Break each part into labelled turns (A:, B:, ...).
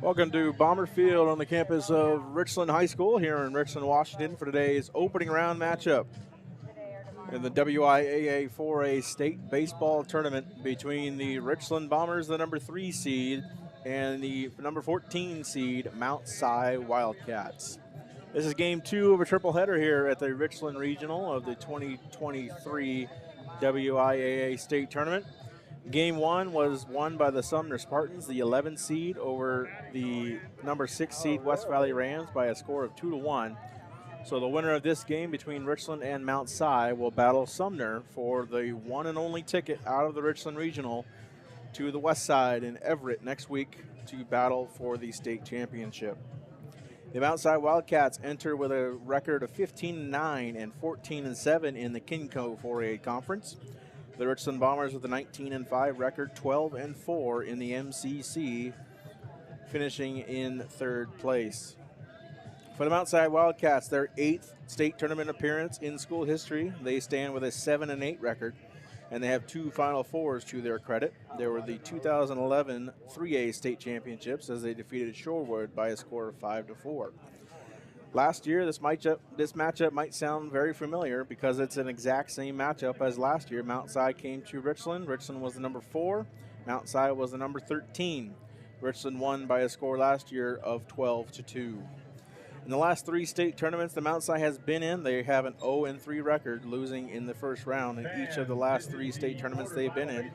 A: Welcome to Bomber Field on the campus of Richland High School here in Richland, Washington for today's opening round matchup in the WIAA 4A State Baseball Tournament between the Richland Bombers, the number 3 seed, and the number 14 seed, Mount Si Wildcats. This is game 2 of a triple header here at the Richland Regional of the 2023 WIAA State Tournament. Game 1 was won by the Sumner Spartans, the 11 seed, over the number 6 seed West Valley Rams by a score of 2-1. So the winner of this game between Richland and Mount Si will battle Sumner for the one and only ticket out of the Richland Regional to the West Side in Everett next week to battle for the state championship. The Mount Si Wildcats enter with a record of 15-9 and 14-7 in the KingCo 4A conference. The Richland Bombers with a 19-5 record, 12-4 in the MCC, finishing in 3rd place. For the Mount Si Wildcats, their 8th state tournament appearance in school history. They stand with a 7-8 record, and they have 2 Final Fours to their credit. There were the 2011 3A state championships as they defeated Shorewood by a score of 5-4. Last year, this matchup might sound very familiar because it's an exact same matchup as last year. Mount Si came to Richland. Richland was the number 4. Mount Si was the number 13. Richland won by a score last year of 12-2. In the last 3 state tournaments the Mount Si has been in, they have an 0-3 record, losing in the first round in each of the last 3 state tournaments they've been in.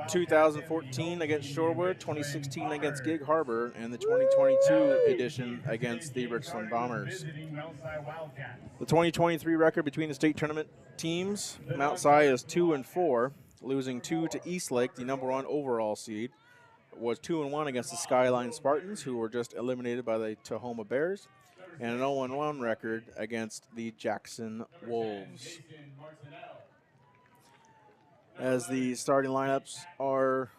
A: 2014 against Shorewood, 2016 against Gig Harbor, and the 2022 edition against the Richland Bombers. The 2023 record between the state tournament teams, Mount Si is 2-4, losing 2 to Eastlake, the number 1 overall seed. Was 2-1 against the Skyline Spartans, who were just eliminated by the Tahoma Bears, and an 0-1 record against the Jackson Wolves. As the starting lineups are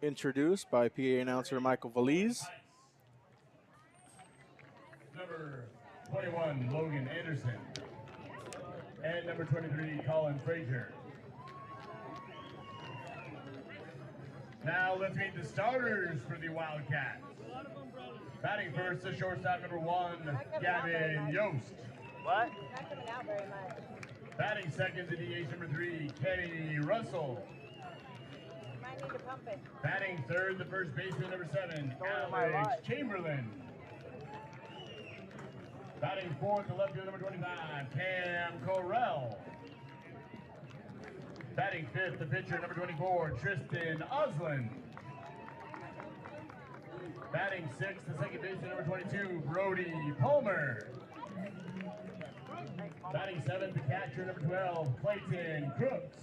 A: introduced by PA announcer Michael Valise.
B: Number 21, Logan Anderson. And number 23, Colin Frazier. Now let's meet the starters for the Wildcats. Batting first, the shortstop number 1, Gavin Yost.
C: What?
D: Not coming out very much.
B: Batting second, the DH number 3, Kenny Russell.
D: Might need to pump it.
B: Batting third, the first baseman number 7, Alex Chamberlain. Batting fourth, the left fielder number 25, Cam Correll. Batting fifth, the pitcher number 24, Tristan Oslin. Batting sixth, the second baseman number 22, Brody Palmer. Batting seventh, the catcher number 12, Clayton Crooks.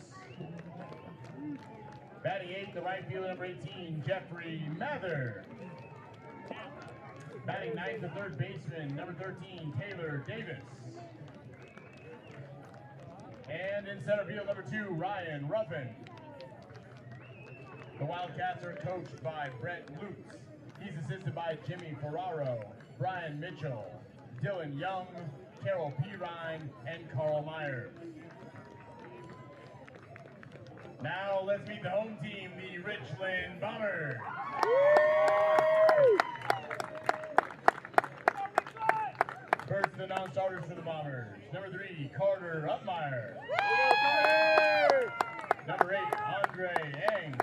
B: Batting eighth, the right fielder number 18, Jeffrey Mather. Batting ninth, the third baseman number 13, Taylor Davis. And in center field, number 2, Ryan Ruffin. The Wildcats are coached by Brent Lutz. He's assisted by Jimmy Ferraro, Brian Mitchell, Dylan Young, Carol Pirine, and Carl Meyer. Now let's meet the home team, the Richland Bombers. First, the non-starters for the Bombers. Number 3, Carter Upmeyer. Number 8, Andre Eng.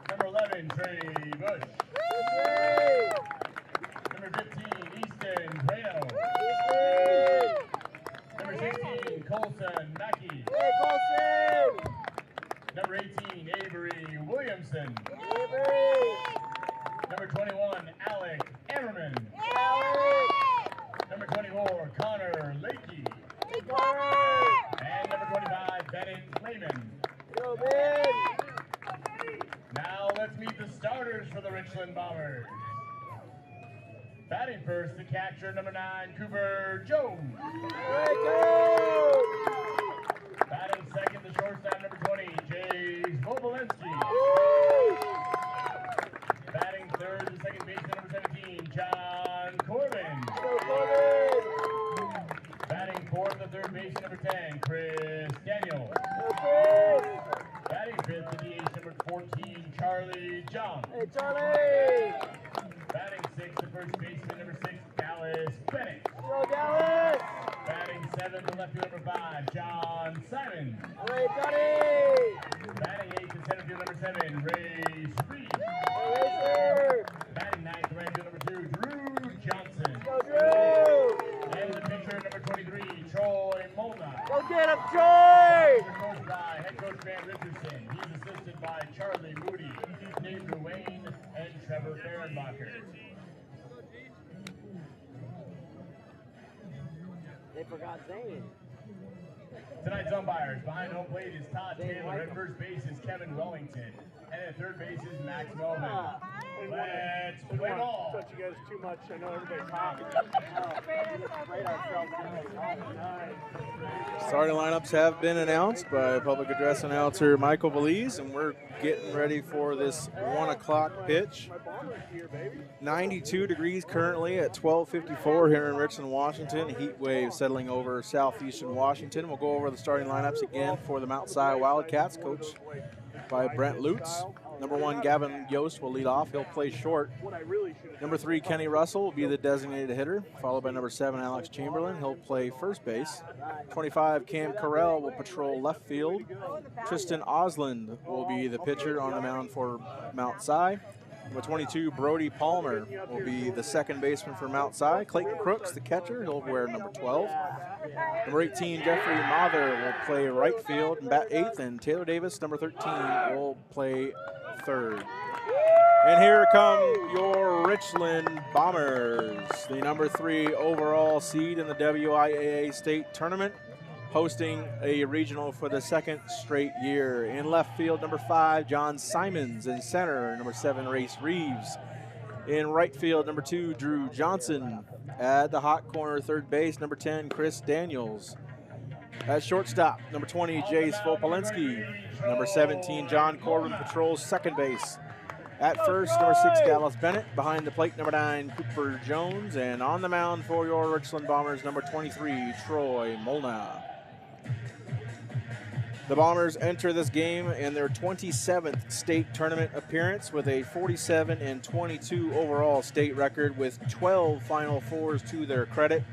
B: Number 11, Trey Bush. Number 15, Easton Prado. Number 16, Colson Mackey. Number 18, Avery Williamson. Number 21, Alec Emmerman. Number 24, Connor Lakey. And number 25, Bennett Lehman. Now let's meet the starters for the Richland Bombers. Batting first, the catcher, number 9, Cooper Jones. Batting second, the shortstop, number 20, James Vobolinski. Batting third, the second baseman, number 17, John Corbin. Batting fourth, the third baseman, number 10, Chris Daniel. Batting fifth, the DH number 14, Charlie John.
C: Hey, Charlie!
B: Batting sixth, the first baseman number 6, Dallas Bennett.
C: Go, Dallas!
B: Batting seventh, the left field number 5, John Simon.
C: Hey, Johnny!
B: Batting eighth, the center field number 7, Ray Reed.
C: Hey, Racer!
B: Batting ninth, the right field number 2, Drew Johnson.
C: Go, Drew!
B: And the pitcher number 23, Troy Molna.
C: Go get him, Troy!
B: Coached by head coach Van Richardson. He's assisted by Charlie Moody, Dave Duane, and Trevor Fehrenbacher.
C: They forgot Zane.
B: Tonight's umpires, behind home plate is Todd Taylor. At first base is Kevin Wellington. And at third base is Max Melvin. Let's play ball.
C: Touch you guys too much. I know everybody's hot. Right ourselves.
A: Starting lineups have been announced by public address announcer Michael Belize, and we're getting ready for this 1 o'clock pitch. 92 degrees currently at 12:54 here in Richland, Washington. Heat wave settling over southeastern Washington. We'll go over the starting lineups again for the Mount Si Wildcats, coached by Brent Lutz. Number 1, Gavin Yost will lead off. He'll play short. Number 3, Kenny Russell will be the designated hitter, followed by number 7, Alex Chamberlain. He'll play first base. 25, Cam Carell will patrol left field. Tristan Osland will be the pitcher on the mound for Mount Si. Number 22, Brody Palmer will be the second baseman for Mount Si. Clayton Crooks, the catcher, he'll wear number 12. Number 18, Jeffrey Mather will play right field and bat 8th, and Taylor Davis, number 13, will play 3rd. And here come your Richland Bombers, the number 3 overall seed in the WIAA state tournament, hosting a regional for the 2nd straight year. In left field, number 5, John Simons. In center, number 7, Race Reeves. In right field, number 2, Drew Johnson. At the hot corner, third base, number 10, Chris Daniels. At shortstop, number 20, Jace Vopolinski. Number 17, John Corbin patrols second base. At first, number 6, Dallas Bennett. Behind the plate, number 9, Cooper Jones. And on the mound for your Richland Bombers, number 23, Troy Molna. The Bombers enter this game in their 27th state tournament appearance with a 47-22 overall state record with 12 Final Fours to their credit.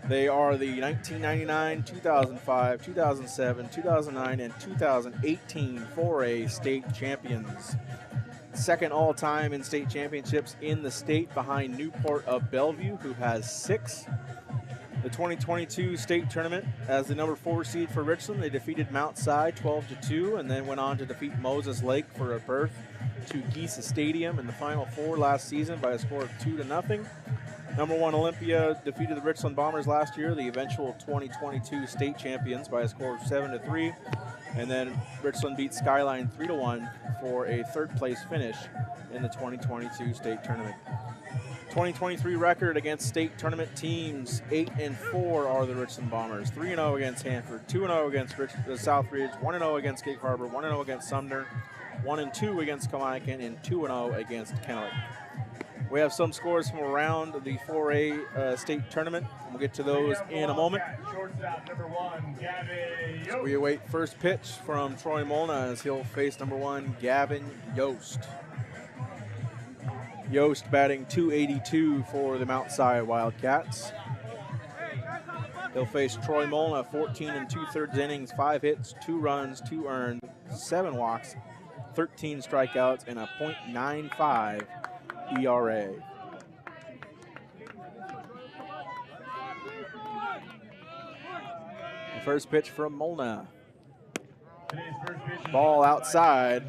A: They are the 1999, 2005, 2007, 2009, and 2018 4A state champions. Second all-time in state championships in the state behind Newport of Bellevue, who has 6. The 2022 state tournament, as the number 4 seed for Richland, they defeated Mount Si 12-2 and then went on to defeat Moses Lake for a berth to Geesa Stadium in the Final Four last season by a score of 2-0. Number 1 Olympia defeated the Richland Bombers last year, the eventual 2022 state champions, by a score of 7-3. And then Richland beat Skyline 3-1 for a 3rd place finish in the 2022 state tournament. 2023 record against state tournament teams, 8-4 are the Richland Bombers. 3-0 against Hanford, 2-0 against Southridge, 1-0 against Gig Harbor, 1-0 against Sumner, 1-2 against Kamaikan, and 2-0 against Kennewick. We have some scores from around the 4A state tournament. We'll get to those in a moment.
B: Shortstop number 1, Gavin Yost.
A: So we await first pitch from Troy Molna as he'll face number 1, Gavin Yost. Yost batting .282 for the Mount Si Wildcats. He'll face Troy Molna, 14 2/3 innings, 5 hits, 2 runs, 2 earned, 7 walks, 13 strikeouts, and a .95 ERA. The first pitch from Molna. Ball outside.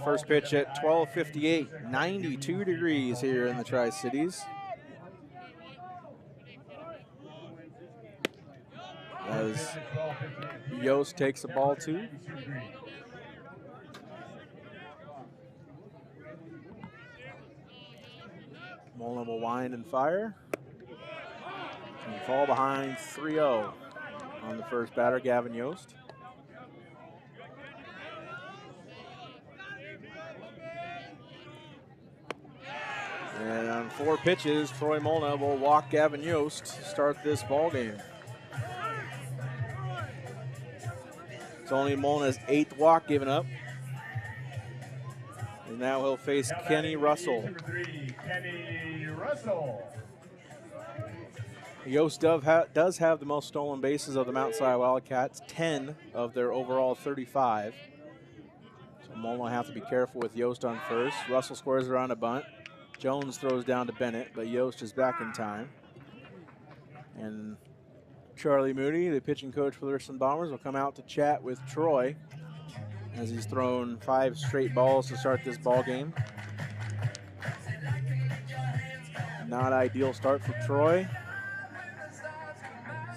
A: First pitch at 12:58, 92 degrees here in the Tri-Cities. As Yost takes the ball 2. Molna will wind and fire. And fall behind 3-0 on the first batter, Gavin Yost. And on 4 pitches, Troy Molna will walk Gavin Yost to start this ball game. It's only Molna's 8th walk given up now he'll face Kenny Russell.
B: Number 3, Kenny Russell.
A: Yost does have the most stolen bases of the Mount Si Wildcats, 10 of their overall 35. So Mullen will have to be careful with Yost on first. Russell squares around a bunt. Jones throws down to Bennett, but Yost is back in time. And Charlie Moody, the pitching coach for the Richland Bombers, will come out to chat with Troy as he's thrown 5 straight balls to start this ball game. Not ideal start for Troy.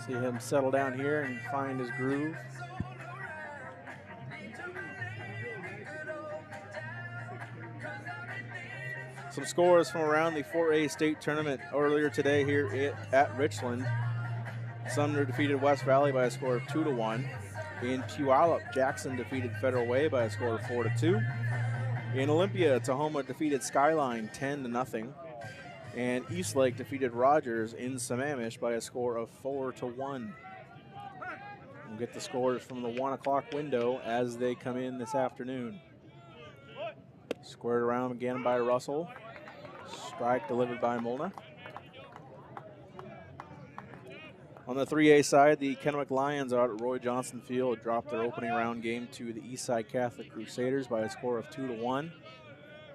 A: See him settle down here and find his groove. Some scores from around the 4A state tournament earlier today here at Richland. Sumner defeated West Valley by a score of 2-1. In Puyallup, Jackson defeated Federal Way by a score of 4-2. In Olympia, Tahoma defeated Skyline 10-0. And Eastlake defeated Rogers in Sammamish by a score of 4-1. We'll get the scores from the 1 o'clock window as they come in this afternoon. Squared around again by Russell. Strike delivered by Molna. On the 3A side, the Kennewick Lions out at Roy Johnson Field dropped their opening round game to the Eastside Catholic Crusaders by a score of 2-1.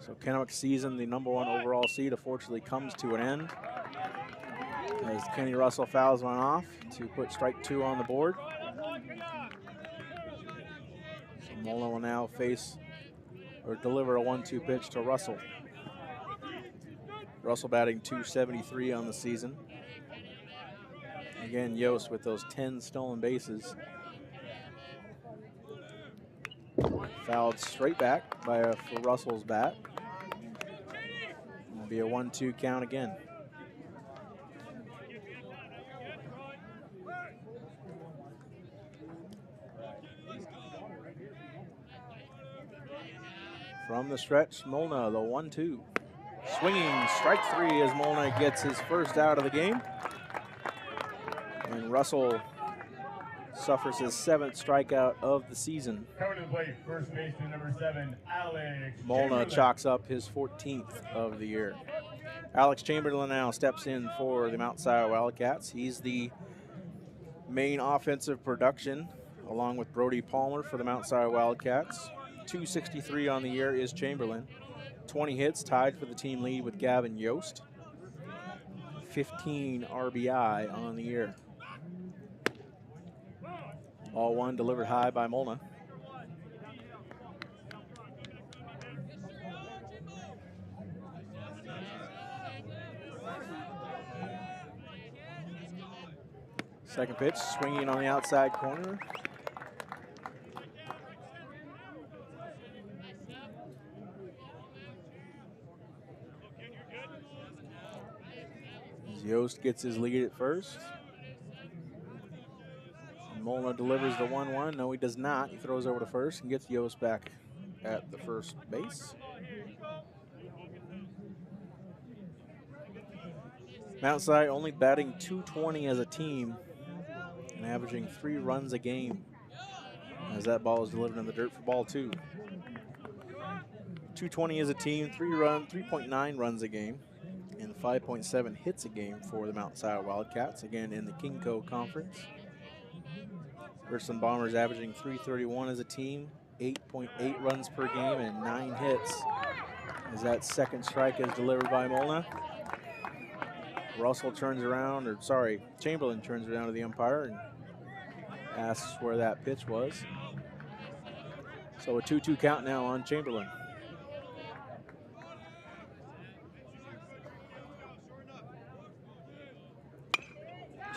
A: So Kennewick's season, the #1 overall seed, unfortunately comes to an end as Kenny Russell fouls one off to put strike 2 on the board. So Molna will now face or deliver a 1-2 pitch to Russell. Russell batting .273 on the season. Again, Yost with those 10 stolen bases. Fouled straight back for Russell's bat. It'll be a 1-2 count again. From the stretch, Molna, the 1-2. Swinging strike 3 as Molna gets his first out of the game. And Russell suffers his 7th strikeout of the season.
B: Coming to the plate, first baseman number 7, Alex
A: Molna
B: Chamberlain.
A: chalks up his 14th of the year. Alex Chamberlain now steps in for the Mount Si Wildcats. He's the main offensive production along with Brody Palmer for the Mount Si Wildcats. .263 on the year is Chamberlain. 20 hits, tied for the team lead with Gavin Yost. 15 RBI on the year. All one delivered high by Molna. Second pitch, swinging on the outside corner. Yost gets his lead at first. Molna delivers the 1-1. No, he does not. He throws over to first and gets Yost back at the first base. Mount Si only batting .220 as a team and averaging 3 runs a game as that ball is delivered in the dirt for ball 2. .220 as a team, 3.9 runs a game, and 5.7 hits a game for the Mount Si Wildcats, again in the KingCo Conference. Richland Bombers averaging .331 as a team, 8.8 runs per game, and 9 hits. As that second strike is delivered by Molna. Russell turns around, Chamberlain turns around to the umpire and asks where that pitch was. So a 2-2 count now on Chamberlain.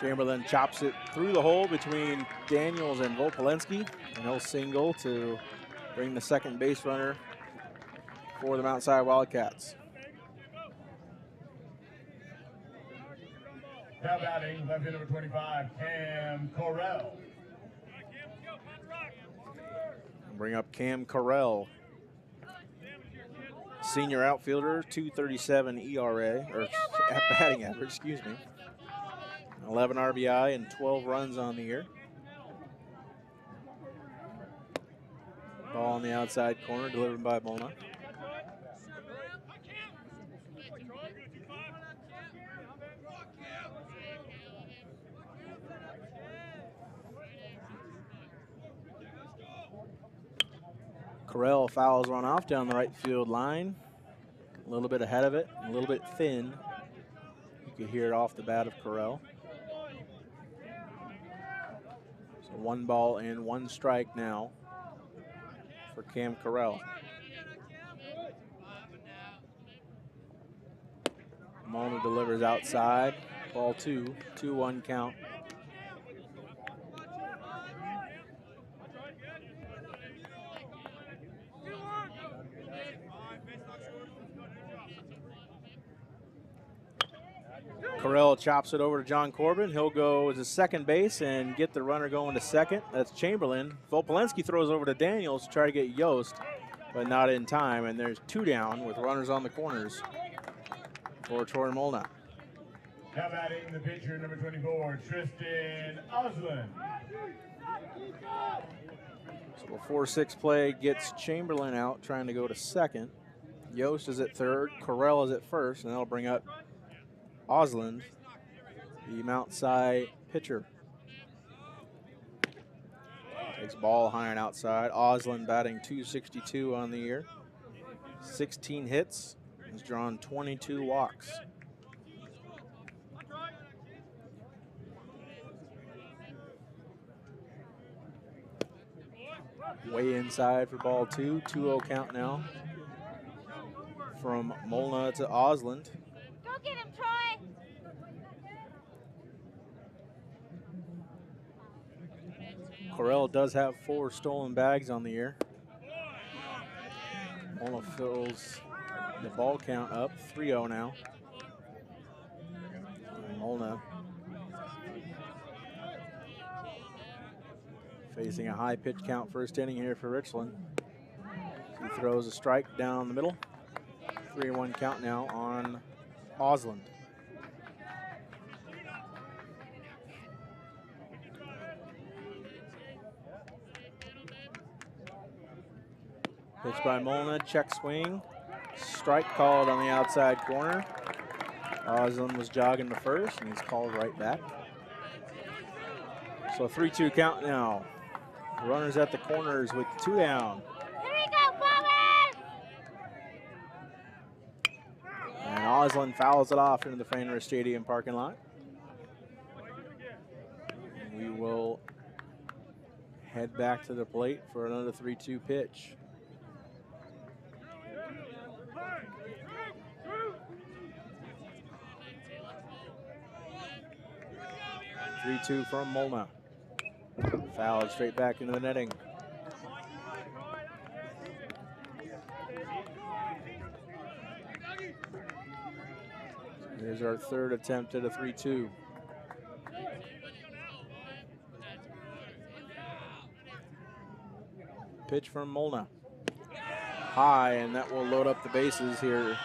A: Chamberlain chops it through the hole between Daniels and Volpolensky, and he'll single to bring the second base runner for the Mount Si Wildcats.
B: Now batting, left field number 25, Cam Correll.
A: Bring up Cam Correll. Senior outfielder, .237 ERA, or batting average, excuse me. 11 RBI and 12 runs on the year. Ball on the outside corner, delivered by Molna. Correll fouls run off down the right field line. A little bit ahead of it, a little bit thin. You can hear it off the bat of Correll. So 1 ball and 1 strike now for Cam Correll. Mona delivers outside. Ball 2, 2-1 count. Correll chops it over to John Corbin. He'll go to second base and get the runner going to second. That's Chamberlain. Volpolenski throws over to Daniels to try to get Yost, but not in time. And there's 2 down with runners on the corners for Troy Molna.
B: Now batting the pitcher, number 24, Tristan Osland.
A: So a 4-6 play gets Chamberlain out, trying to go to second. Yost is at third. Correll is at first, and that'll bring up Osland, the Mount Si pitcher. Takes ball high and outside. Osland batting .262 on the year. 16 hits. He's drawn 22 walks. Way inside for ball 2. 2-0 count now. From Molna to Osland.
D: Go get him, Troy.
A: Correll does have 4 stolen bags on the year. Molna fills the ball count up, 3-0 now. And Molna facing a high pitch count first inning here for Richland. He throws a strike down the middle. 3-1 count now on Osland. Pitch by Molna, check swing. Strike called on the outside corner. Osland was jogging to first, and he's called right back. So 3-2 count now. Runners at the corners with 2 down.
D: Here we go, Bombers!
A: And Osland fouls it off into the Fenway Stadium parking lot. We will head back to the plate for another 3-2 pitch. Three-two from Molna. Fouled straight back into the netting. Here's our 3rd attempt at a 3-2. Pitch from Molna. High, and that will load up the bases here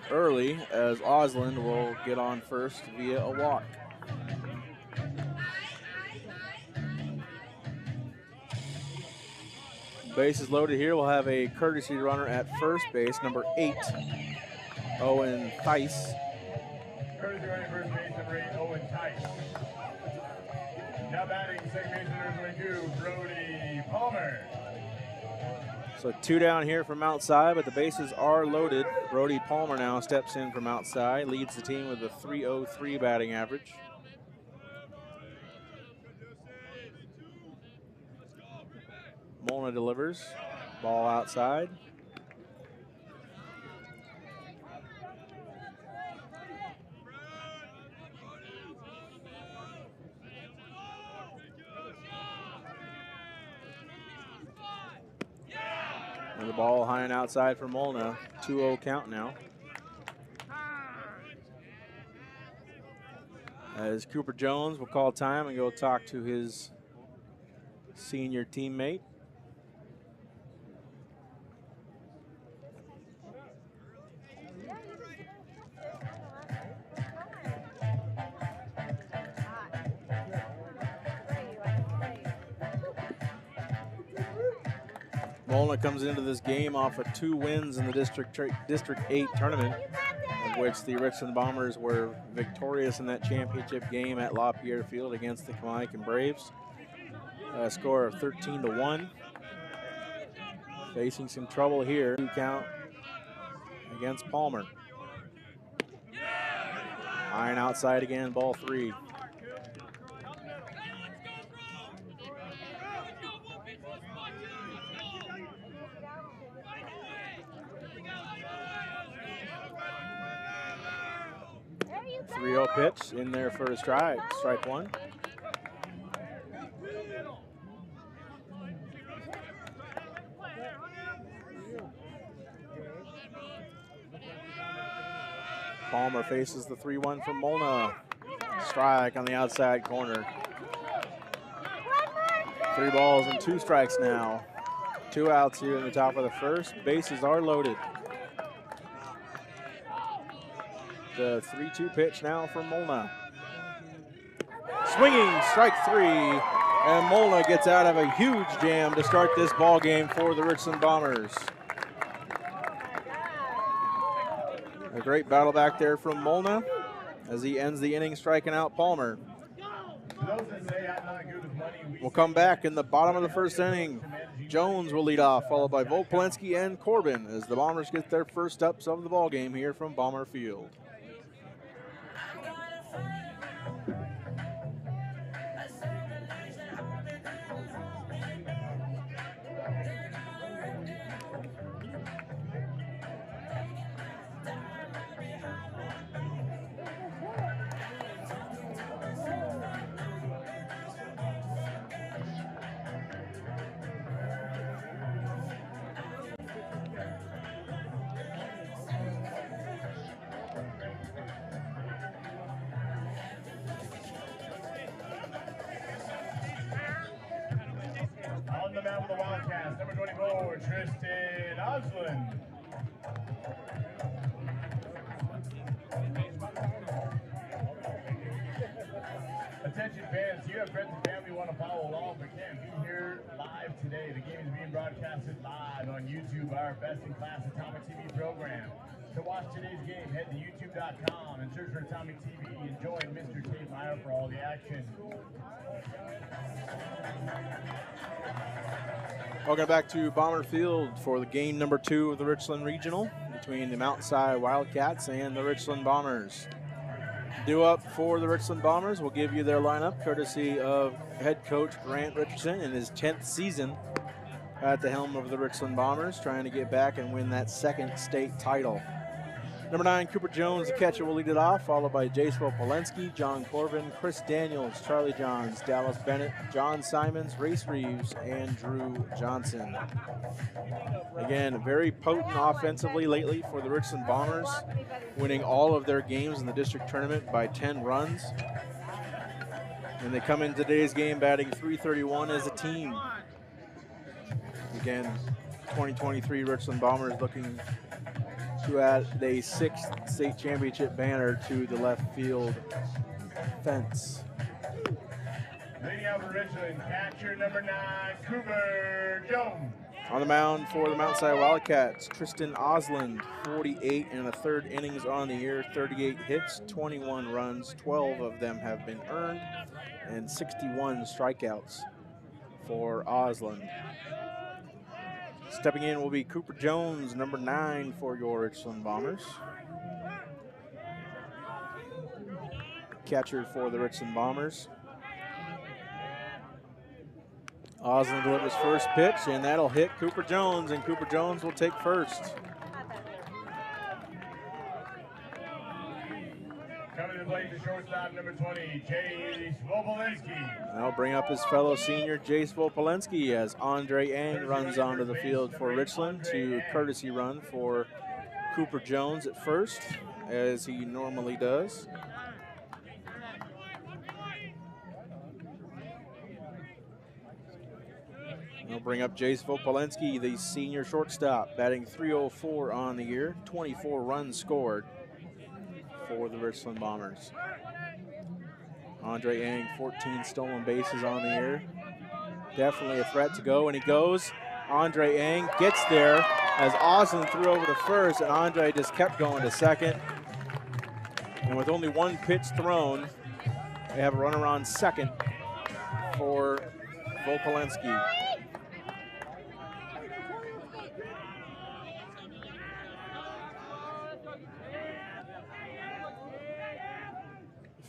A: early as Osland will get on first via a walk. Bases loaded here. We'll have a courtesy runner at first base, number 8, Owen Theis.
B: Courtesy running first base, number 8, Owen Theis. Now batting second base, number 22, Brody Palmer.
A: So 2 down here from Mount Si, but the bases are loaded. Brody Palmer now steps in from Mount Si, leads the team with a .303 batting average. Molna delivers, ball outside. And the ball high and outside for Molna. 2-0 count now. As Cooper Jones will call time and go talk to his senior teammate. Molna comes into this game off of 2 wins in the District 8 tournament, of which the Richland Bombers were victorious in that championship game at LaPierre Field against the Kamaikan Braves. A score of 13-1. facing some trouble here. 2 count against Palmer. Iron outside again, ball 3.
D: There you go.
A: 3-0 pitch in there for a strike. Strike 1. Palmer faces the 3-1 from Molna. Strike on the outside corner. 3 balls and 2 strikes now. 2 outs here in the top of the first. Bases are loaded. The 3-2 pitch now from Molna. Swinging, strike 3, and Molna gets out of a huge jam to start this ball game for the Richland Bombers. A great battle back there from Molna as he ends the inning striking out Palmer. We'll come back in the bottom of the first inning. Jones will lead off, followed by Volpolenski and Corbin as the Bombers get their first ups of the ball game here from Bomber Field.
B: On the mound for the Wildcats, number 24, Tristan Osland. Attention fans, you have friends and family who want to follow along but can't be here live today. The game is being broadcasted live on YouTube, our best-in-class Atomic TV program. To watch today's game, head to youtube.com and search for Atomic TV and join Mr. Tate Meyer for all the action.
A: Welcome back to Bomber Field for the game number 2 of the Richland Regional between the Mount Si Wildcats and the Richland Bombers. Due up for the Richland Bombers, we'll give you their lineup courtesy of head coach Grant Richardson in his 10th season at the helm of the Richland Bombers, trying to get back and win that 2nd state title. Number 9, Cooper Jones, the catcher, will lead it off, followed by Jace Volpolenski, John Corbin, Chris Daniels, Charlie Johns, Dallas Bennett, John Simons, Race Reeves, and Drew Johnson. Again, very potent offensively lately for the Richland Bombers, winning all of their games in the district tournament by 10 runs. And they come in today's game batting .331 as a team. Again, 2023 Richland Bombers looking to add a 6th state championship banner to the left field fence.
B: Leading out for Richland, catcher number 9, Cooper Jones.
A: On the mound for the Mount Si Wildcats, Tristan Osland, 48 and a third innings on the year, 38 hits, 21 runs, 12 of them have been earned, and 61 strikeouts for Osland. Stepping in will be Cooper Jones, number 9 for your Richland Bombers. Catcher for the Richland Bombers. Osland delivers first pitch, and that'll hit Cooper Jones, and Cooper Jones will take first.
B: Coming to the plate, the shortstop, number 20, Jace Volpolenski.
A: That'll bring up his fellow senior, Jace Volpolenski, as Andre Ang runs onto the field for Richland to courtesy run for Cooper Jones at first, as he normally does. We'll bring up Jace Volpolenski, the senior shortstop, batting .304 on the year, 24 runs scored for the Richland Bombers. Andre Ang, 14 stolen bases on the year. Definitely a threat to go, and he goes. Andre Ang gets there as Osland threw over to first, and Andre just kept going to second. And with only 1 pitch thrown, they have a runner on second for Volpolenski.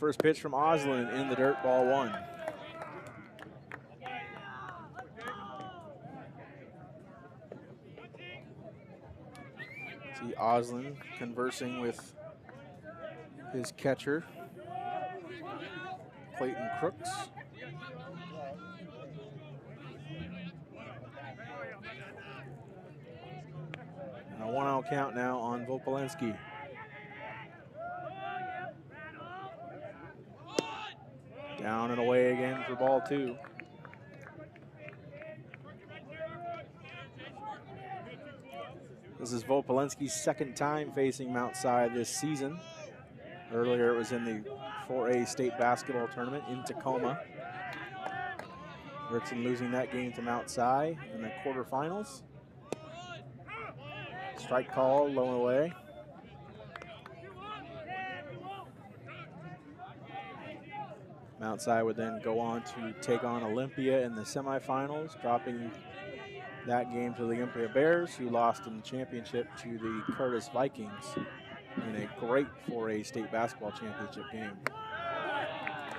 A: first pitch from Oslin in the dirt, ball 1. See Oslin conversing with his catcher, Clayton Crooks. And a 1-out count now on Vopolenski. Down and away again for ball 2. This is Vopolenski's second time facing Mount Si this season. Earlier it was in the 4A state basketball tournament in Tacoma. Richland losing that game to Mount Si in the quarterfinals. Strike call, low and away. Mount Si would then go on to take on Olympia in the semifinals, dropping that game to the Olympia Bears, who lost in the championship to the Curtis Vikings in a great 4A state basketball championship game.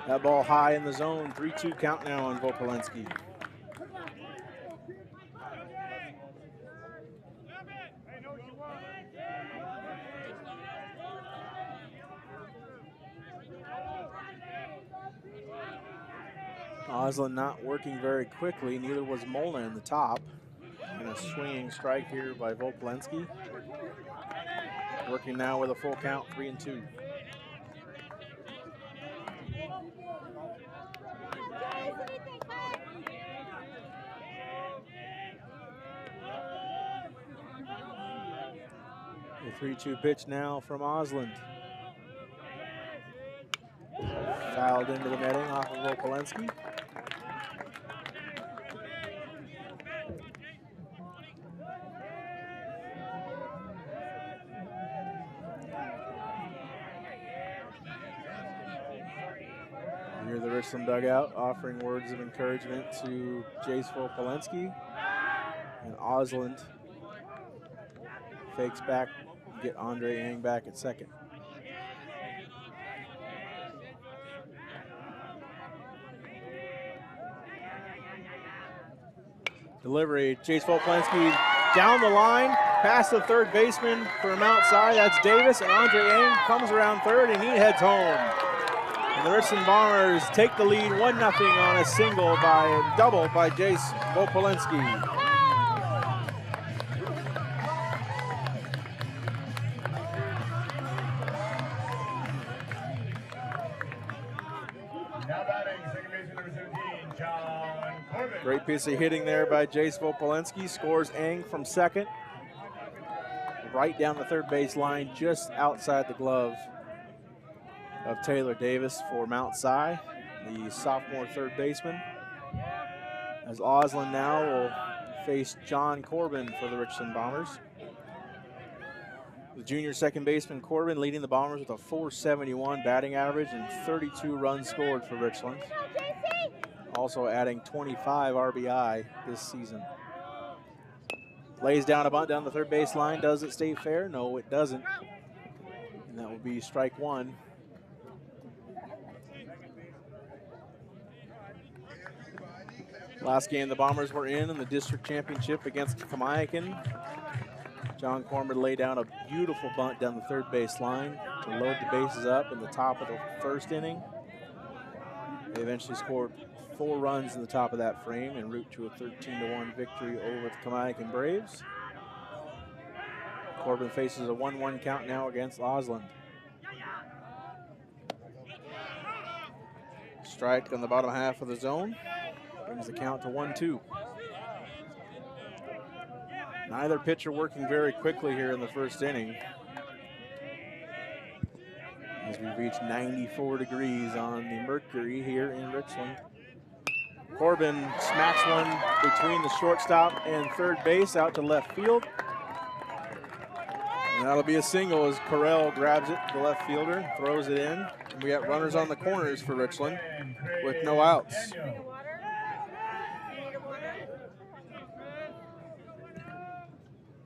A: That ball high in the zone, 3-2 count now on Vopolenski. Oslin not working very quickly, neither was Molna in the top. And a swinging strike here by Vopolenski. Working now with a full count, 3-2. The 3-2 pitch now from Oslin. Fouled into the netting off of Vopolenski. Near the Richland dugout, offering words of encouragement to Jace Vopolenski. And Oslin fakes back, get Andre Ang back at second. Delivery, Jace Vopolenski down the line, past the third baseman for Mount Si, that's Davis, and Andre Ang comes around third and he heads home. And the Richland Bombers take the lead 1-0 on a double by Jace Vopolenski. Great piece of hitting there by Jace Vopolenski. Scores Ang from second. Right down the third base line, just outside the glove of Taylor Davis for Mount Si, the sophomore third baseman. As Oslin now will face John Corbin for the Richland Bombers. The junior second baseman Corbin leading the Bombers with a .471 batting average and 32 runs scored for Richland. Also adding 25 RBI this season. Lays down a bunt down the third base line. Does it stay fair? No, it doesn't. And that will be strike 1. Last game the Bombers were in the district championship against Kamiakin. John Corbin laid down a beautiful bunt down the third base line to load the bases up in the top of the first inning. They eventually scored 4 runs in the top of that frame en route to a 13-1 victory over the Kamiakin Braves. Corbin faces a 1-1 count now against Oslin. Strike on the bottom half of the zone. Brings the count to 1-2. Neither pitcher working very quickly here in the first inning. As we reach 94 degrees on the mercury here in Richland. Corbin smacks one between the shortstop and third base out to left field. And that'll be a single as Carell grabs it, the left fielder, throws it in. And we got runners on the corners for Richland with no outs.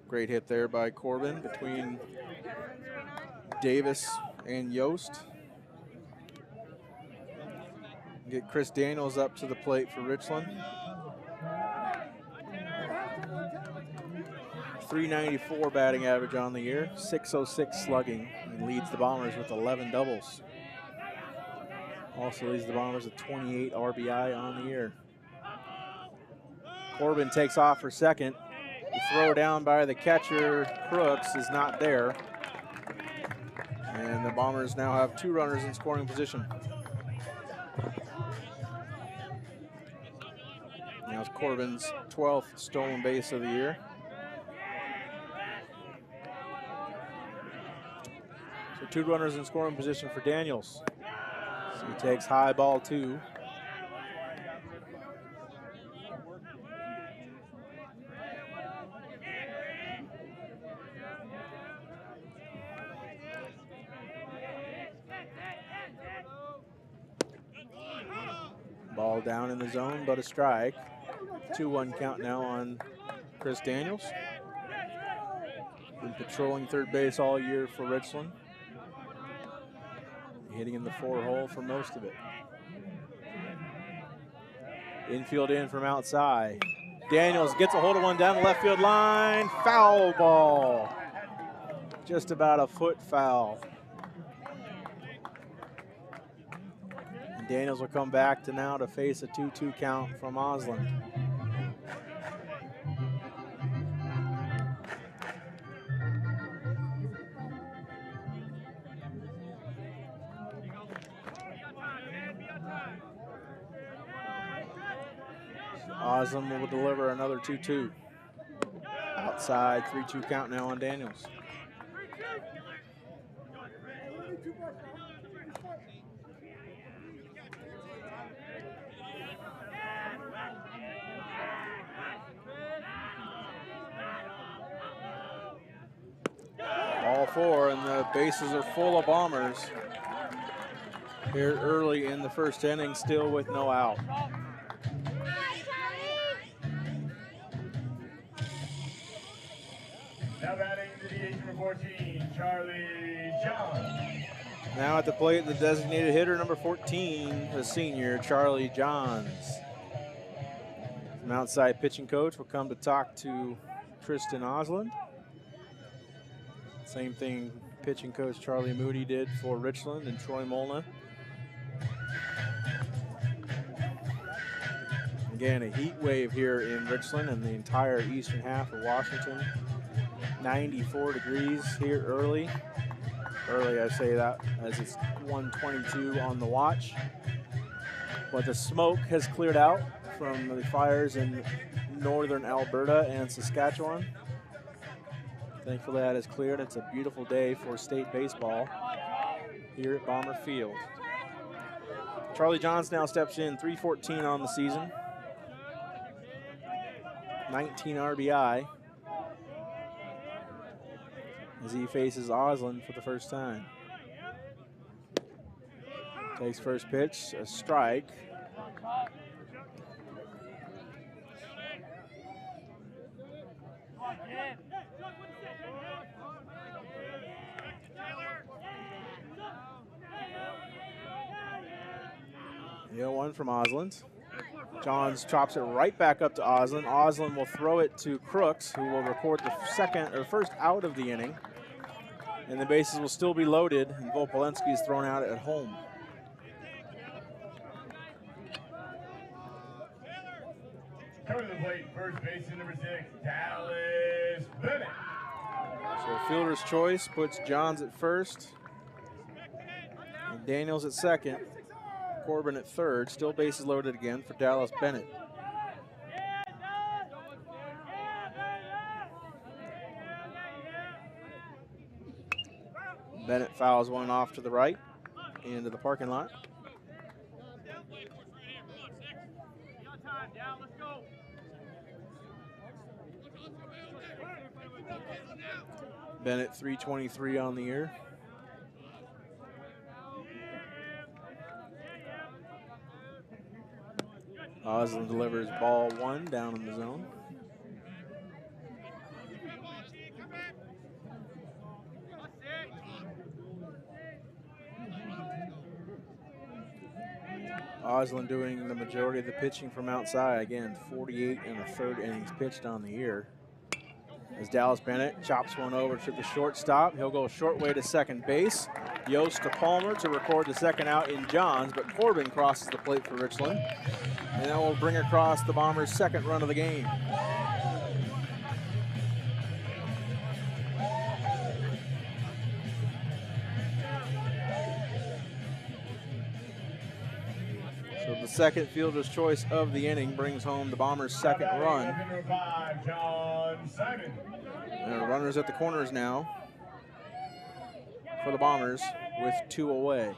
A: Great hit there by Corbin between Davis and Yost. Get Chris Daniels up to the plate for Richland. .394 batting average on the year, .606 slugging, and leads the Bombers with 11 doubles. Also leads the Bombers with 28 RBI on the year. Corbin takes off for second. The throw down by the catcher, Crooks, is not there. And the Bombers now have 2 runners in scoring position. Now it's Corbin's 12th stolen base of the year. So 2 runners in scoring position for Daniels. So he takes high ball 2. Ball down in the zone, but a strike. 2-1 count now on Chris Daniels. Been patrolling third base all year for Richland. Hitting in the 4 hole for most of it. Infield in from outside. Daniels gets a hold of one down the left field line. Foul ball. Just about a foot foul. Daniels will come back to now to face a 2-2 count from Osland. Osland will deliver another 2-2. Outside, 3-2 count now on Daniels. All 4, and the bases are full of Bombers here early in the first inning, still with no out.
B: Now batting to the age number 14, Charlie Johns.
A: Now at the plate, the designated hitter, number 14, the senior, Charlie Johns. Mount Si pitching coach will come to talk to Tristan Osland. Same thing pitching coach Charlie Moody did for Richland and Troy Molna. Again, a heat wave here in Richland and the entire eastern half of Washington. 94 degrees here early. Early, I say that as it's 1:22 on the watch. But the smoke has cleared out from the fires in northern Alberta and Saskatchewan. Thankfully that is cleared. It's a beautiful day for state baseball here at Bomber Field. Charlie Johns now steps in, .314 on the season. 19 RBI as he faces Osland for the first time. Takes first pitch, a strike. The 0-1 from Osland. Johns chops it right back up to Osland. Osland will throw it to Crooks, who will record the first out of the inning. And the bases will still be loaded, and Volpolenski is thrown out at home.
B: Coming to the plate, first baseman number 6, Dallas Bennett.
A: So fielder's choice puts Johns at first, and Daniels at second, Corbin at third. Still bases loaded again for Dallas Bennett. Bennett fouls one off to the right into the parking lot. Bennett .323 on the year. Osland delivers ball 1 down in the zone. Osland doing the majority of the pitching from outside. Again, 48 and a third innings pitched on the year. As Dallas Bennett chops one over to the shortstop. He'll go short way to second base. Yost to Palmer to record the second out in Johns, but Corbin crosses the plate for Richland. And that will bring across the Bombers' second run of the game. So the second fielder's choice of the inning brings home the Bombers' second run. And runners at the corners now for the Bombers with 2 away.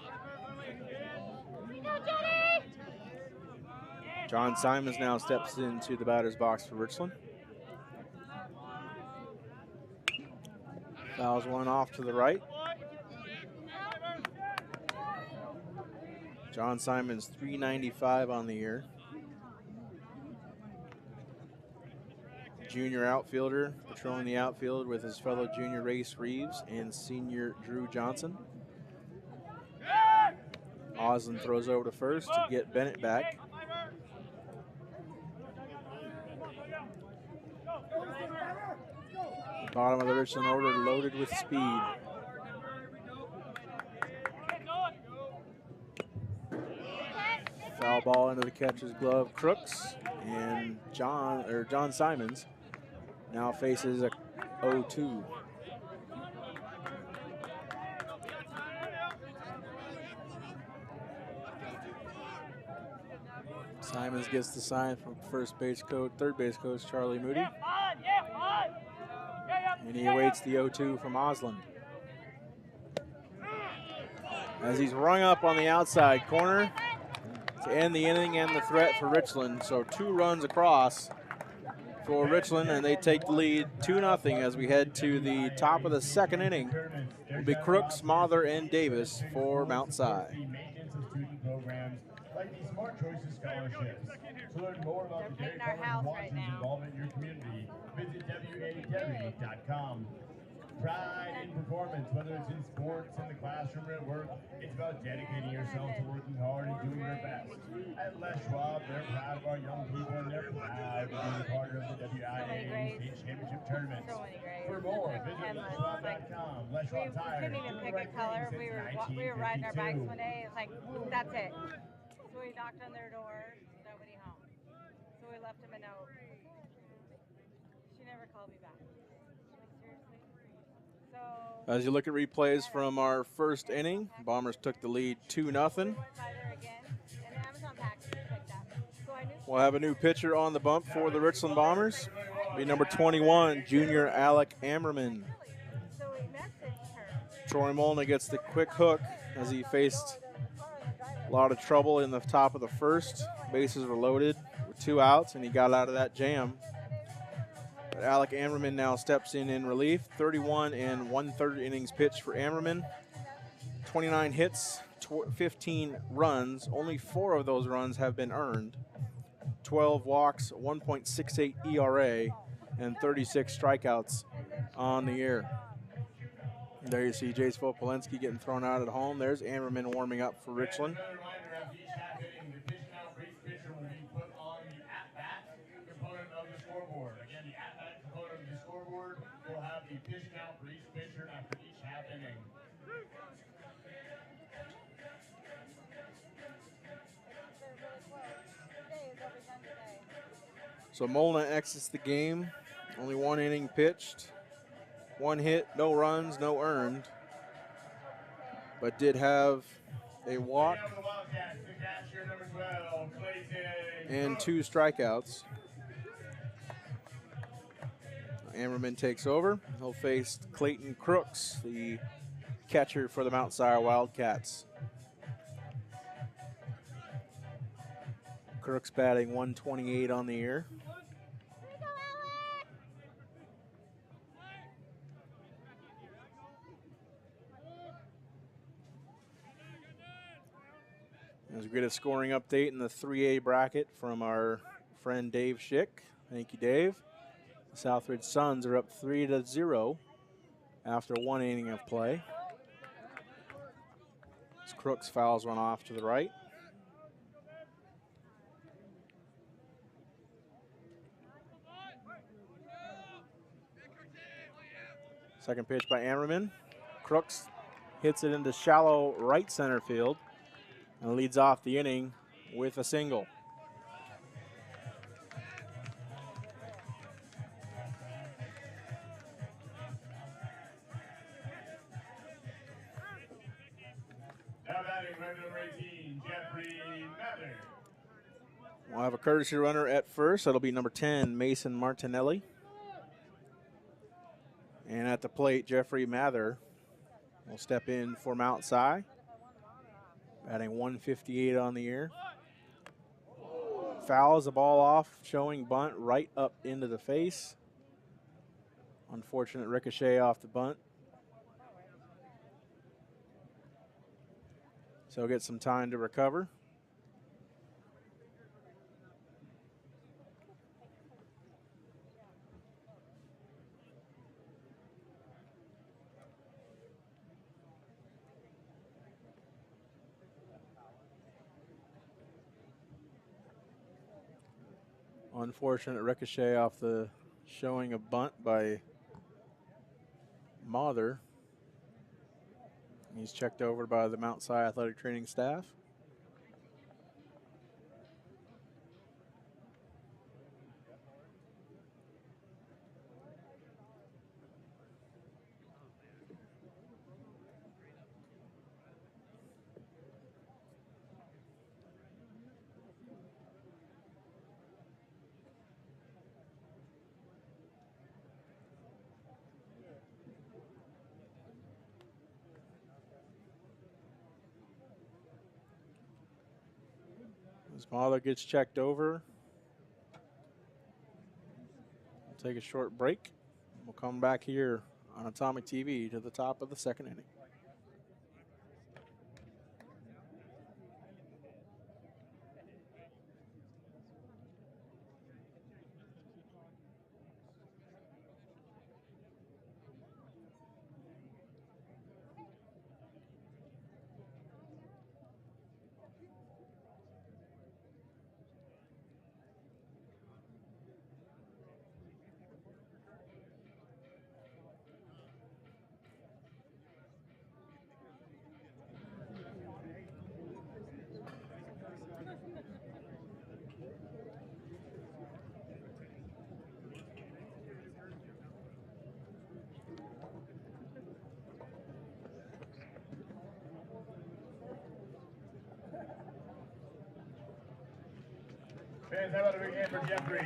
A: John Simons now steps into the batter's box for Richland. Fouls one off to the right. John Simons, .395 on the year. Junior outfielder patrolling the outfield with his fellow junior Race Reeves and senior Drew Johnson. Osland throws over to first to get Bennett back. Bottom of the Richland order loaded with speed. Foul ball into the catcher's glove. Crooks and John Simons now faces a 0-2. Simons gets the sign from third base coach Charlie Moody. And he awaits the 0-2 from Osland. As he's rung up on the outside corner to end the inning and the threat for Richland. So 2 runs across for Richland, and they take the lead 2-0 as we head to the top of the second inning. It'll be Crooks, Mather, and Davis for Mount Si.
B: Like these Smart Choices scholarships. To learn more about the Dairy Farmers Washington's involvement in your community, visit WIAA.com. Pride in performance, whether it's in sports, in the classroom, or at work, it's about dedicating yourself to working hard and doing your best. At Les Schwab, they're proud of our young people and they're proud to be a part of the WIAA State Championship Tournaments. For more, visit LesSchwab.com. Les Schwab Tires.
D: We couldn't even pick a color. We were riding our bikes one day. It's like, that's it. So we knocked on their door, nobody home. So we left him a note. She never called me back. Like, seriously? So
A: As you look at replays from our first inning, Bombers took the lead 2-0. We'll have a new pitcher on the bump for the Richland Bombers. Be number 21, junior Alec Ammerman. Troy Molna gets the quick hook as he faced a lot of trouble in the top of the first. Bases were loaded with 2 outs, and he got out of that jam. But Alec Ammerman now steps in relief. 31 and 1/3 innings pitched for Ammerman. 29 hits, 15 runs. Only 4 of those runs have been earned. 12 walks, 1.68 ERA, and 36 strikeouts on the year. There you see Jace Vopolinsky getting thrown out at home. There's Ammerman warming up for Richland. So Molna exits the game. Only 1 inning pitched. 1 hit, no runs, no earned. But did have a walk and 2 strikeouts. Ammerman takes over. He'll face Clayton Crooks, the catcher for the Mount Si Wildcats. Crooks batting .128 on the year. As we get a scoring update in the 3A bracket from our friend Dave Schick. Thank you, Dave. The Southridge Suns are up 3-0 after 1 inning of play. As Crooks fouls one off to the right. Second pitch by Ammerman. Crooks hits it into shallow right center field and leads off the inning with a single.
B: Now batting number 18, Jeffrey Mather.
A: We'll have a courtesy runner at first. That'll be number 10, Mason Martinelli. And at the plate, Jeffrey Mather will step in for Mount Si. Batting 158 on the year. Fouls the ball off, showing bunt right up into the face. Unfortunate ricochet off the bunt. So get some time to recover. Unfortunate ricochet off the showing a bunt by Mather. He's checked over by the Mount Si athletic training staff. Mather gets checked over. We'll take a short break. We'll come back here on Atomic TV to the top of the second inning.
B: Fans, how about a big hand for Jeffries?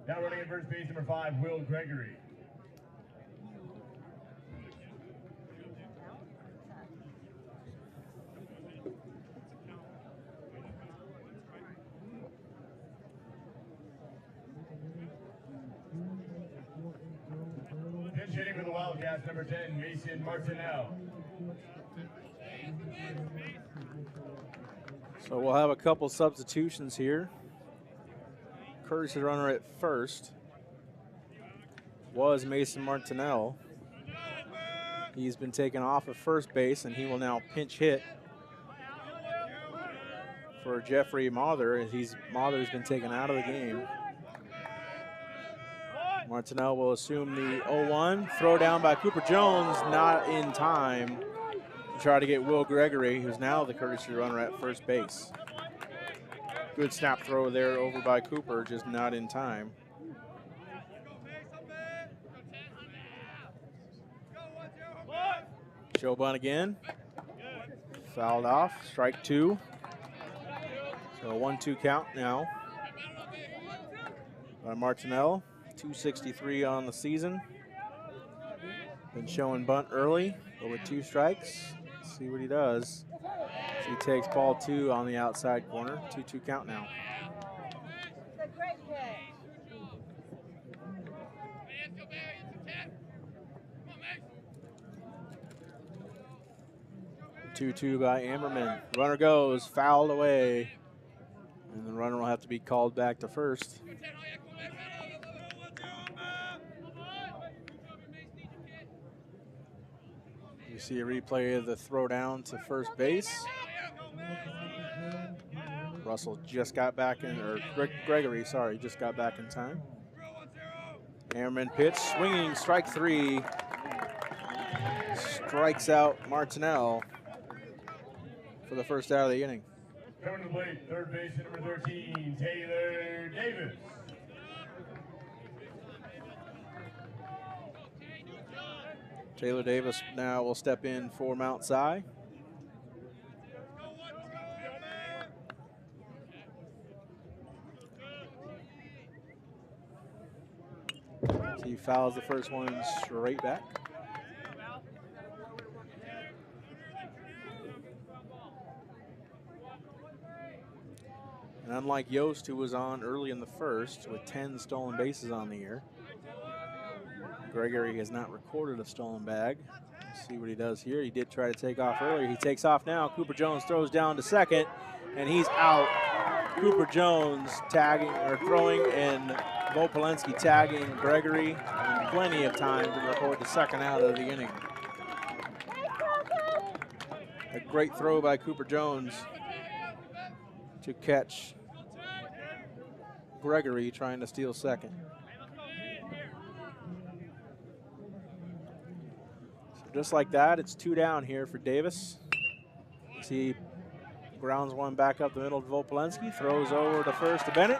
B: Now running at first base, number 5, Will Gregory. Pitch hitting for the Wildcats, number 10, Mason Martinelli.
A: So we'll have a couple substitutions here. Courtesy runner at first was Mason Martinelli. He's been taken off of first base, and he will now pinch hit for Jeffrey Mather, as Mather's been taken out of the game. Martinelli will assume the 0-1. Throw down by Cooper Jones, not in time to try to get Will Gregory, who's now the courtesy runner at first base. Good snap throw there over by Cooper, just not in time. Show bunt again. Fouled off, strike 2. So a 1-2 count now by Martinelli. 263 on the season. Been showing bunt early, but with 2 strikes. Let's see what he does. He takes ball 2 on the outside corner. 2-2 count now.
D: It's a great pitch.
A: 2-2 by Ammerman. Runner goes, fouled away. And the runner will have to be called back to first. You see a replay of the throw down to first base. Russell just got back in, or Gregory, sorry, just got back in time. Hammerman pitch, swinging, strike 3. Strikes out Martinell for the first out of the inning.
B: Coming to the plate, third baseman number 13, Taylor Davis.
A: Taylor Davis now will step in for Mount Si. He fouls the first one straight back. And unlike Yost, who was on early in the first with 10 stolen bases on the year, Gregory has not recorded a stolen bag. Let's see what he does here. He did try to take off earlier. He takes off now. Cooper Jones throws down to second, and he's out. Cooper Jones tagging or throwing, and Volpolenski tagging Gregory. And plenty of time to record the second out of the inning. A great throw by Cooper Jones to catch Gregory trying to steal second. So just like that, it's 2 down here for Davis. He grounds one back up the middle to Volpolenski, throws over to first to Bennett.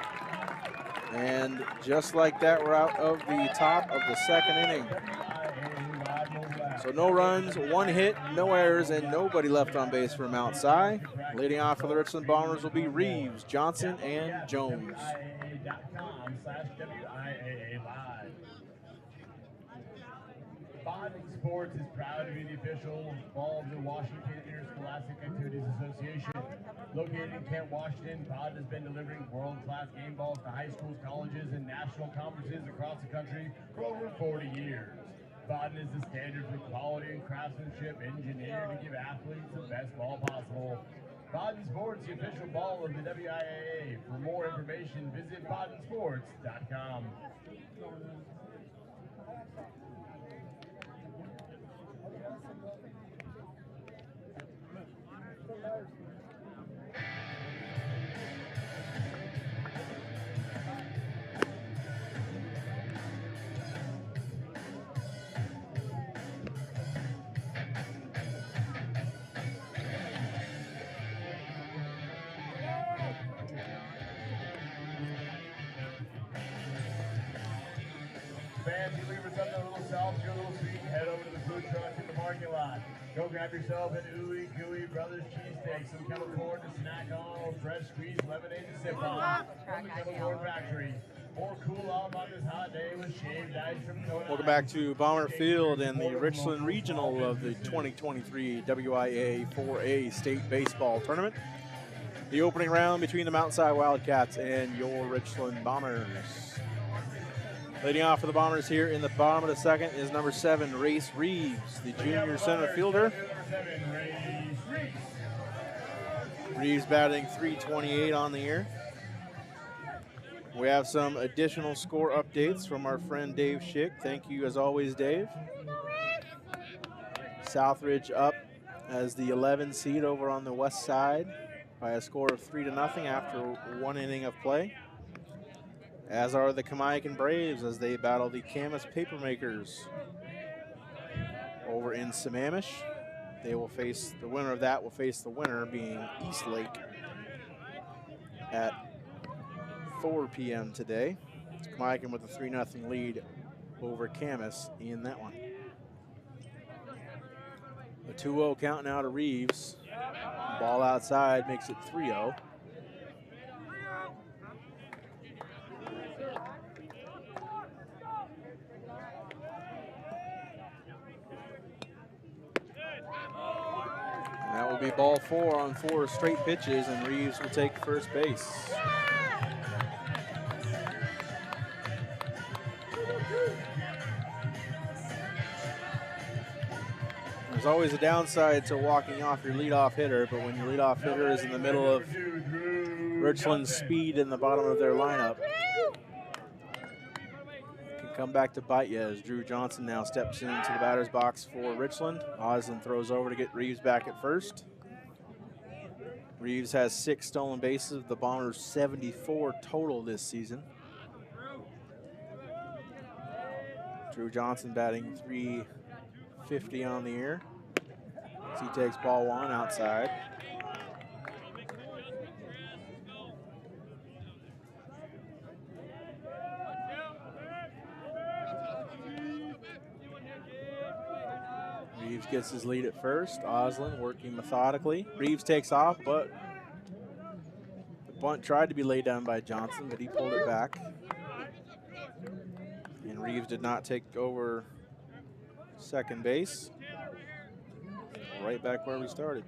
A: And just like that, we're out of the top of the second inning. So no runs, 1 hit, no errors, and nobody left on base for Mount Si. Leading off for the Richland Bombers will be Reeves, Johnson, and Jones.
B: Baden Sports is proud to be the official ball of the Washington Interscholastic Activities Association. Located in Kent, Washington, Baden has been delivering world-class game balls to high schools, colleges, and national conferences across the country for over 40 years. Baden is the standard for quality and craftsmanship engineered to give athletes the best ball possible. Baden Sports, the official ball of the WIAA. For more information, visit badensports.com. Fans, you leave us up a little south, you're a little sweet, head over to the food truck in the parking lot. Go grab yourself an Ooey Gooey Brothers cheesesteak, some kettle corn to snack on, or fresh squeezed lemonade to sip on from the Kettle Corn Factory. Or cool off on this hot day with shaved ice from Kona.
A: Welcome back to Bomber Field and the Richland Regional of the 2023 WIAA 4A State Baseball Tournament. The opening round between the Mount Si Wildcats and your Richland Bombers. Leading off for the Bombers here in the bottom of the second is number 7, Race Reeves, the junior center fielder. Reeves batting .328 on the year. We have some additional score updates from our friend Dave Schick. Thank you as always, Dave. Southridge up as the 11 seed over on the west side by a score of 3-0 after 1 inning of play. As are the Kamaikan Braves as they battle the Camas Papermakers over in Sammamish. They will face, the winner of that will face the winner being Eastlake at 4 p.m. today. Kamaikan with a 3-0 lead over Camas in that one. A 2-0 count now to Reeves. Ball outside makes it 3-0. That will be ball 4 on 4 straight pitches, and Reeves will take first base. There's always a downside to walking off your leadoff hitter, but when your leadoff hitter is in the middle of Richland's speed in the bottom of their lineup can come back to bite you as Drew Johnson now steps into the batter's box for Richland. Osland throws over to get Reeves back at first. Reeves has 6 stolen bases, the Bombers 74 total this season. Drew Johnson batting .350 on the year as he takes ball 1 outside. Reeves gets his lead at first. Osland working methodically. Reeves takes off, but the bunt tried to be laid down by Johnson, but he pulled it back. And Reeves did not take over second base. Right back where we started.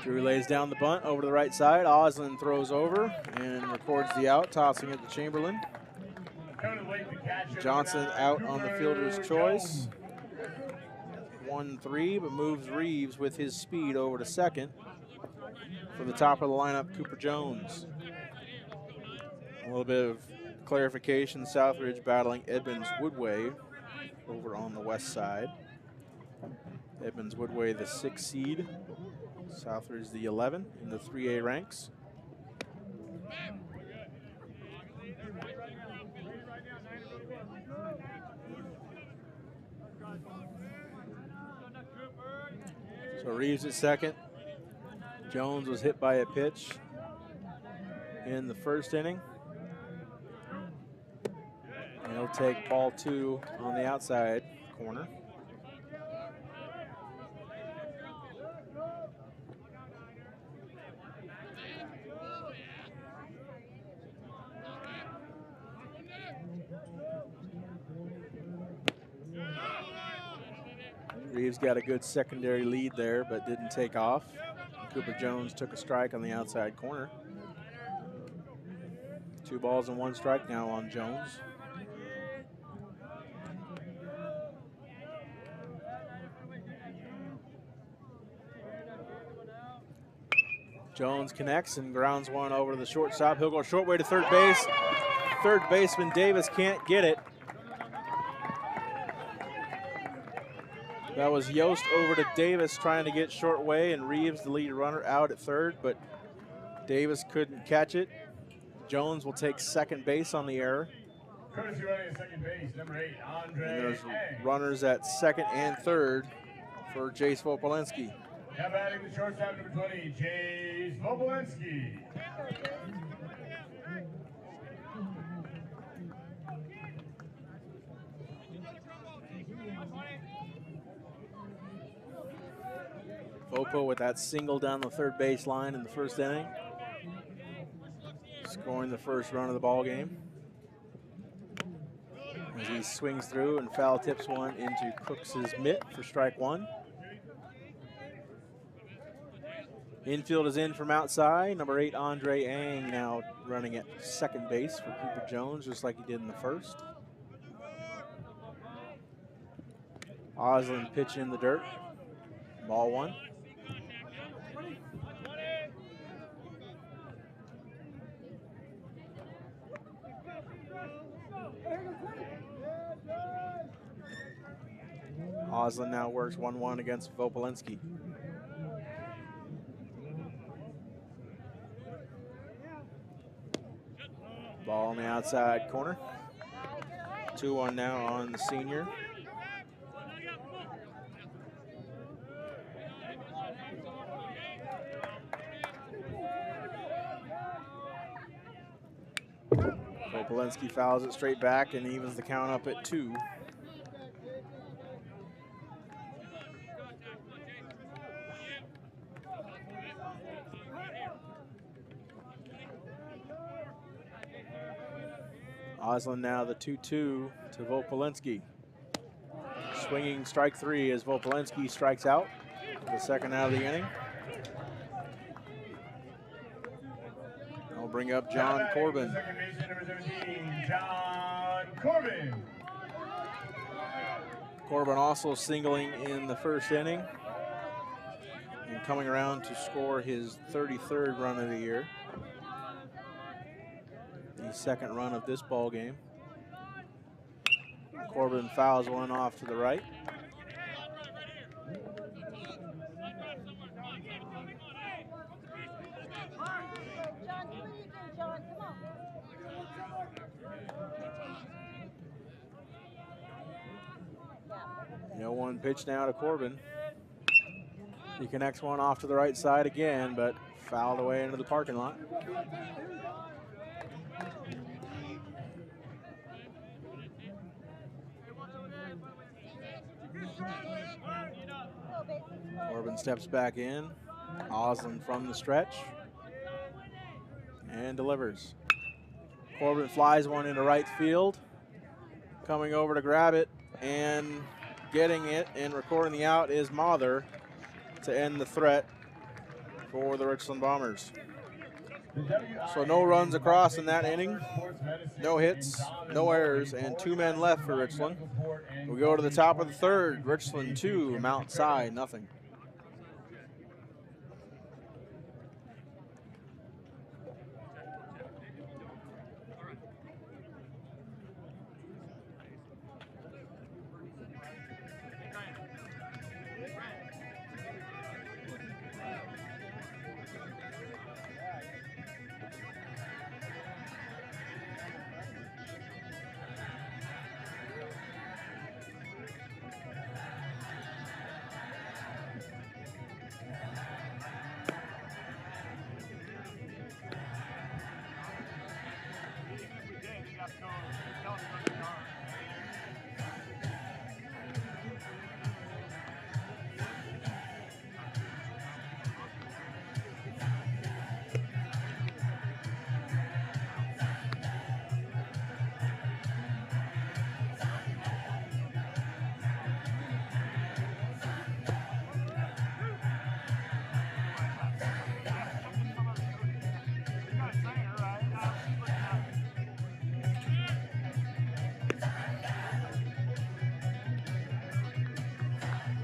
A: Drew lays down the bunt over to the right side. Osland throws over and records the out, tossing it to Chamberlain. Johnson out on the fielder's choice. 1-3, but moves Reeves with his speed over to second. For the top of the lineup, Cooper Jones. A little bit of clarification, Southridge battling Edmonds Woodway over on the west side. Edmonds Woodway, the 6th seed. Southridge, the 11 in the 3A ranks. So Reeves at second. Jones was hit by a pitch in the first inning. And he'll take ball 2 on the outside corner. Reeves got a good secondary lead there, but didn't take off. Cooper Jones took a strike on the outside corner. 2 balls and 1 strike now on Jones. Jones connects and grounds one over to the shortstop. He'll go short way to third base. Third baseman Davis can't get it. That was Yost over to Davis trying to get short way, and Reeves, the lead runner, out at third, but Davis couldn't catch it. Jones will take second base on the error.
B: Courtesy running at second base, number 8, Andre.
A: And there's runners at second and third for Jace Vopolenski.
B: Now batting the shortstop, number 20, Jace Vopolenski.
A: Vopo with that single down the third base line in the first inning, scoring the first run of the ball game. As he swings through and foul tips one into Crooks' mitt for strike 1. Infield is in from outside. Number 8, Andre Ang, now running at second base for Cooper Jones, just like he did in the first. Osland pitch in the dirt. Ball 1. Osland now works 1-1 against Vopolenski. Ball on the outside corner. 2-1 now on the senior. Vopolenski fouls it straight back and evens the count up at 2. Osland now the 2-2 to Vopolenski. Swinging strike 3 as Vopolenski strikes out. The second out of the inning. I'll bring up John Corbin.
B: Second baseman, number 17, John Corbin.
A: Corbin also singling in the first inning and coming around to score his 33rd run of the year. The second run of this ball game. Corbin fouls one off to the right. No one pitch now to Corbin. He connects one off to the right side again, but fouled away into the parking lot. Corbin steps back in. Oslin from the stretch and delivers. Corbin flies one into right field. Coming over to grab it and getting it and recording the out is Mather to end the threat for the Richland Bombers. So no runs across in that inning, no hits, no errors, and 2 men left for Richland. We go to the top of the third. Richland 2, Mount Si nothing.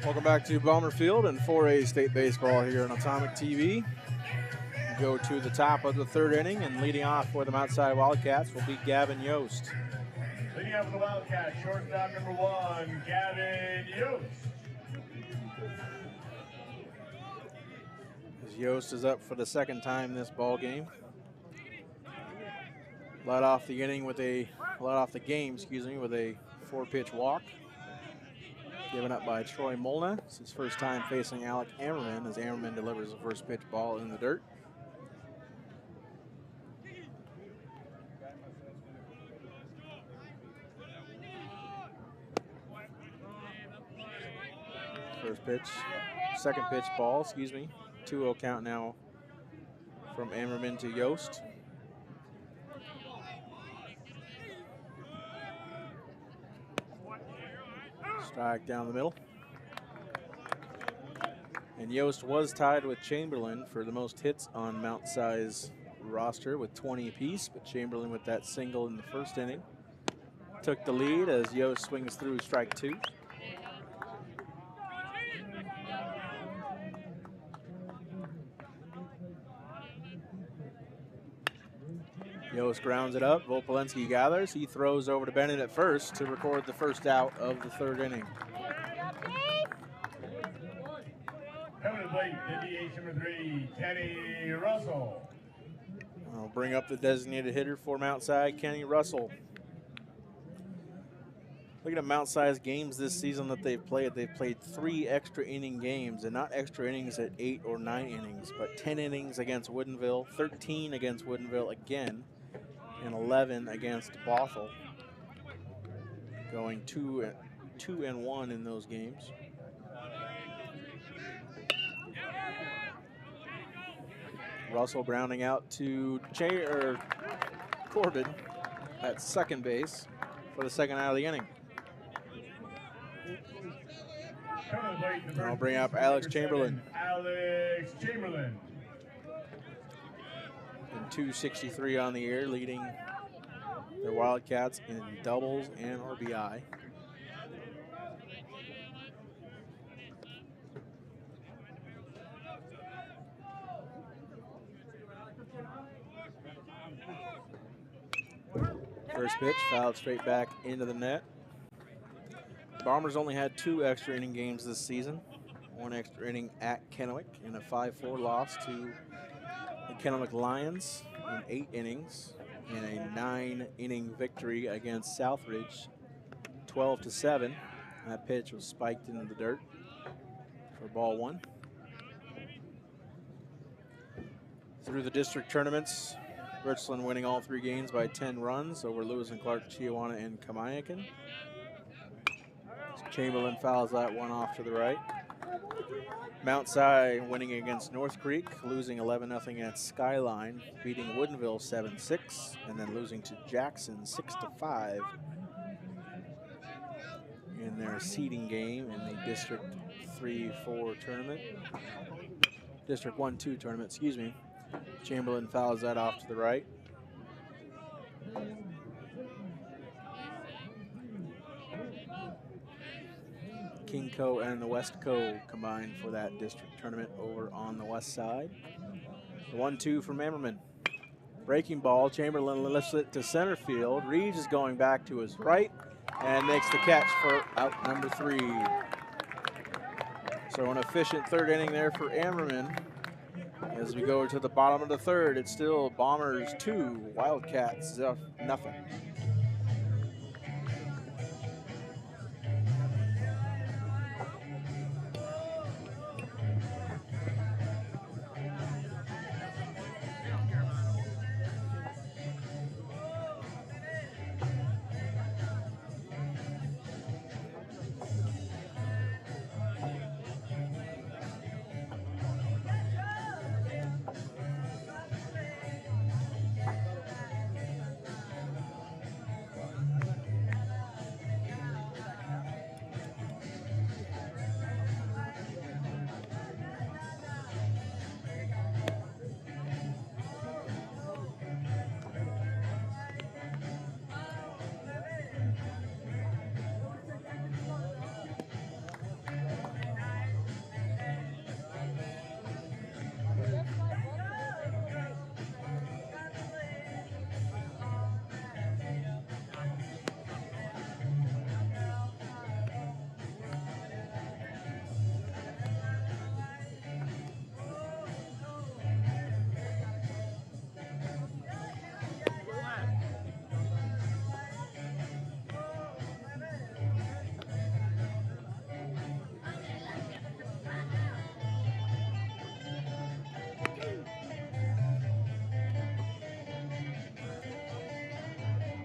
A: Welcome back to Bomber Field and 4A State Baseball here on Atomic TV. We go to the top of the third inning, and leading off for the Mount Si Wildcats will be Gavin Yost.
B: Leading off for the Wildcats, shortstop number 1, Gavin Yost.
A: As Yost is up for the second time this ball game. Led off the game, with a 4-pitch walk. Given up by Troy Molna. It's his first time facing Alec Ammerman as Ammerman delivers the first pitch ball in the dirt. Second pitch ball, 2-0 count now from Ammerman to Yost. Strike down the middle. And Yost was tied with Chamberlain for the most hits on Mount Si's roster with 20 apiece, but Chamberlain with that single in the first inning took the lead as Yost swings through strike 2. Yost grounds it up. Volpolenski gathers. He throws over to Bennett at first to record the first out of the third inning.
B: Coming to the plate, DH number 3, Kenny Russell.
A: I'll bring up the designated hitter for Mount Si, Kenny Russell. Looking at Mount Si's games this season that they've played 3 extra inning games, and not extra innings at 8 or 9 innings, but 10 innings against Woodinville, 13 against Woodinville again, and 11 against Bothell. Going 2-1 in those games. Russell grounding out to Corbin at second base for the second out of the inning. I'll bring up Alex Chamberlain.
B: Alex Chamberlain.
A: And 263 on the year, leading the Wildcats in doubles and RBI. First pitch, fouled straight back into the net. Bombers only had 2 extra inning games this season. 1 extra inning at Kennewick in a 5-4 loss to the Kennewick Lions in 8 innings in a 9-inning victory against Southridge, 12-7. That pitch was spiked into the dirt for ball 1. Through the district tournaments, Richland winning all 3 games by 10 runs over Lewis and Clark, Chiawana, and Kamiakin. Chamberlain fouls that one off to the right. Mount Si winning against North Creek, losing 11-0 at Skyline, beating Woodinville 7-6, and then losing to Jackson 6-5 in their seeding game in the District 3-4 tournament. District 1-2 tournament, excuse me. Chamberlain fouls that off to the right. Kingco and the Westco combined for that district tournament over on the west side. The 1-2 from Ammerman. Breaking ball, Chamberlain lifts it to center field. Reeves is going back to his right and makes the catch for out number 3. So an efficient 3rd inning there for Ammerman. As we go to the bottom of the 3rd, it's still Bombers 2, Wildcats 0.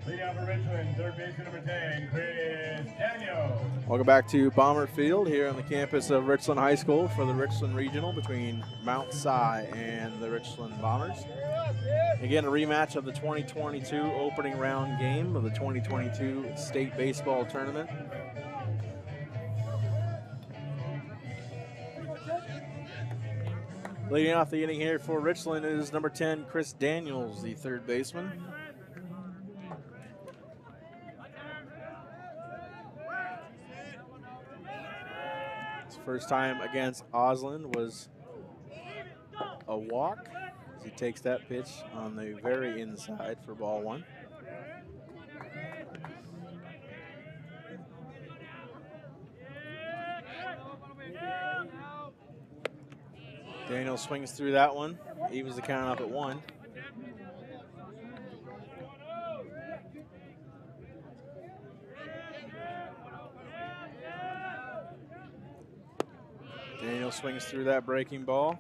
B: Leading off for Richland, 3rd baseman number 10, Chris Daniel.
A: Welcome back to Bomber Field here on the campus of Richland High School for the Richland Regional between Mount Si and the Richland Bombers. Again, a rematch of the 2022 opening round game of the 2022 state baseball tournament. Leading off the inning here for Richland is number 10, Chris Daniels, the 3rd baseman. First time against Osland was a walk as he takes that pitch on the very inside for ball 1. Daniel swings through that one, evens the count up at 1. Daniel swings through that breaking ball.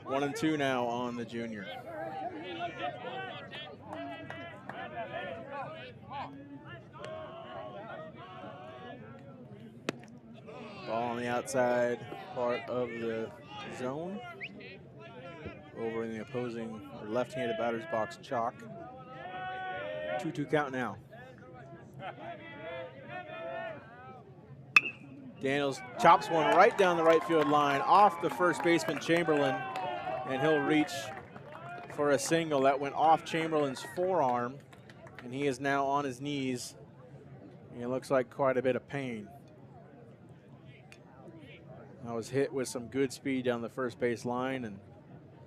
A: 1-2 now on the junior. Ball on the outside part of the zone. Over in the opposing or left-handed batter's box chalk. 2-2 count now. Daniels chops one right down the right field line off the first baseman Chamberlain, and he'll reach for a single that went off Chamberlain's forearm, and he is now on his knees. And it looks like quite a bit of pain. I was hit with some good speed down the first base line, and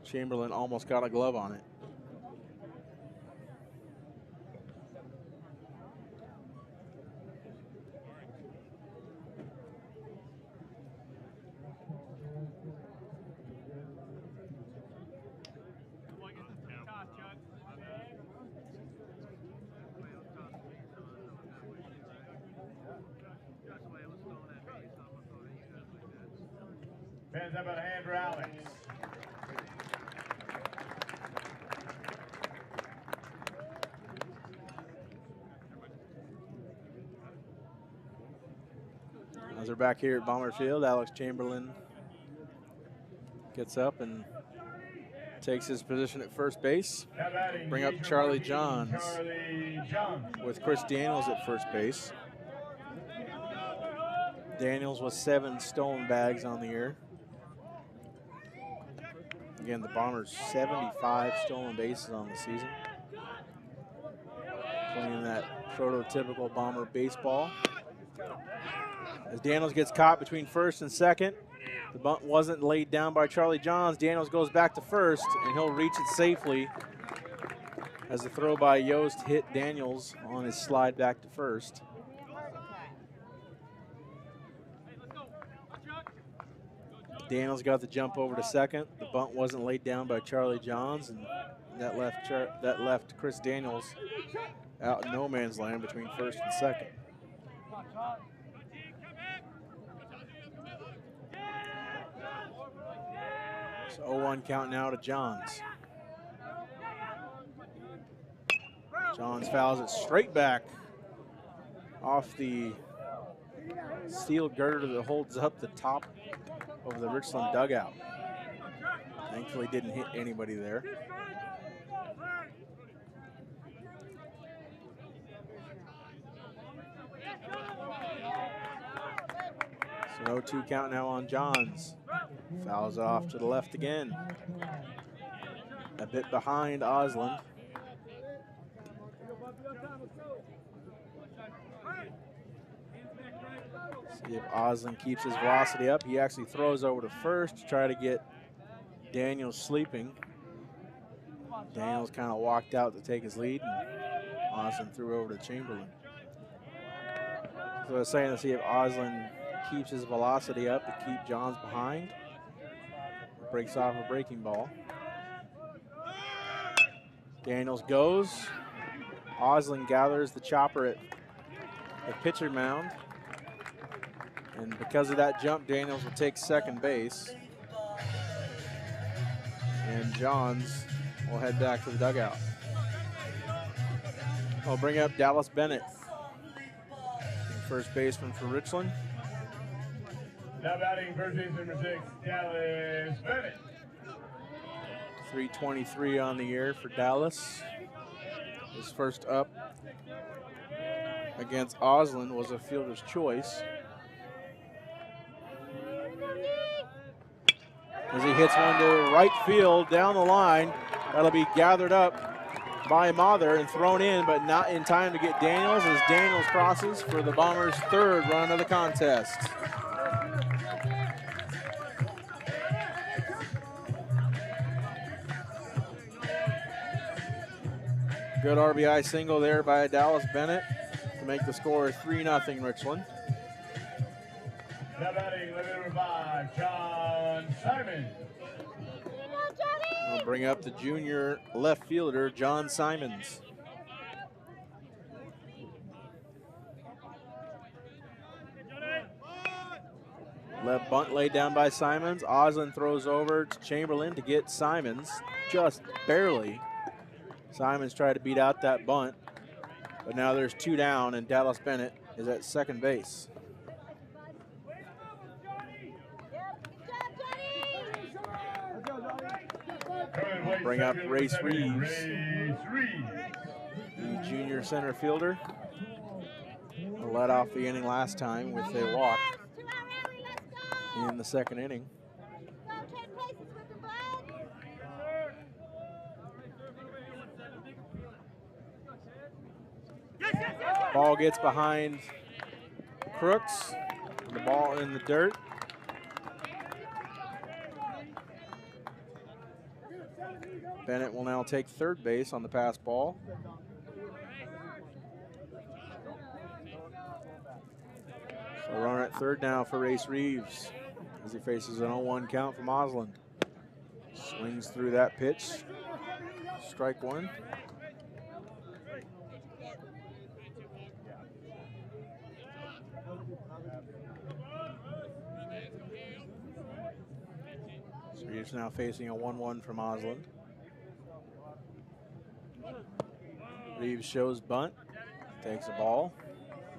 A: Chamberlain almost got a glove on it.
B: Fans, how about a hand for Alex?
A: As we're back here at Bomber Field, Alex Chamberlain gets up and takes his position at first base. Bring up Charlie Johns with Chris Daniels at first base. Daniels with 7 stolen bags on the year. Again, the Bombers 75 stolen bases on the season. Playing that prototypical Bomber baseball. As Daniels gets caught between first and second, the bunt wasn't laid down by Charlie Johns. Daniels goes back to first, and he'll reach it safely as the throw by Yost hit Daniels on his slide back to first. Daniels got the jump over to second. The bunt wasn't laid down by Charlie Johns, and that left Chris Daniels out in no man's land between first and second. So 0-1 count now to Johns. Johns fouls it straight back off the steel girder that holds up the top of the Richland dugout. Thankfully didn't hit anybody there. So 0-2 count now on Johns. Fouls it off to the left again. A bit behind Oslin. See if Oslin keeps his velocity up. He actually throws over to first to try to get Daniels sleeping. Daniels kind of walked out to take his lead, and Oslin threw over to Chamberlain. So I was saying to see if Oslin keeps his velocity up to keep Johns behind. Breaks off a breaking ball. Daniels goes. Oslin gathers the chopper at the pitcher mound. And because of that jump, Daniels will take second base. And Johns will head back to the dugout. I'll bring up Dallas Bennett, first baseman for Richland.
B: Now batting first base number 6, Dallas Bennett.
A: 323 on the year for Dallas. His first up against Oslin was a fielder's choice. As he hits one to right field down the line, that'll be gathered up by Mather and thrown in, but not in time to get Daniels, as Daniels crosses for the Bombers' third run of the contest. Good RBI single there by Dallas Bennett to make the score 3-0 Richland.
B: Now batting number 5, John Simon.
A: We'll bring up the junior left fielder, John Simons. Left bunt laid down by Simons. Oslin throws over to Chamberlain to get Simons, just barely. Simons tried to beat out that bunt, but now there's 2 down, and Dallas Bennett is at second base. Bring up Race Reeves, the junior center fielder. Led off the inning last time with a walk in the second inning. Ball gets behind Crooks. The ball in the dirt. Bennett will now take third base on the pass ball. So runner at third now for Race Reeves as he faces an 0-1 count from Oslin. Swings through that pitch. Strike one. Reeves now facing a 1-1 from Osland. Reeves shows bunt, takes the ball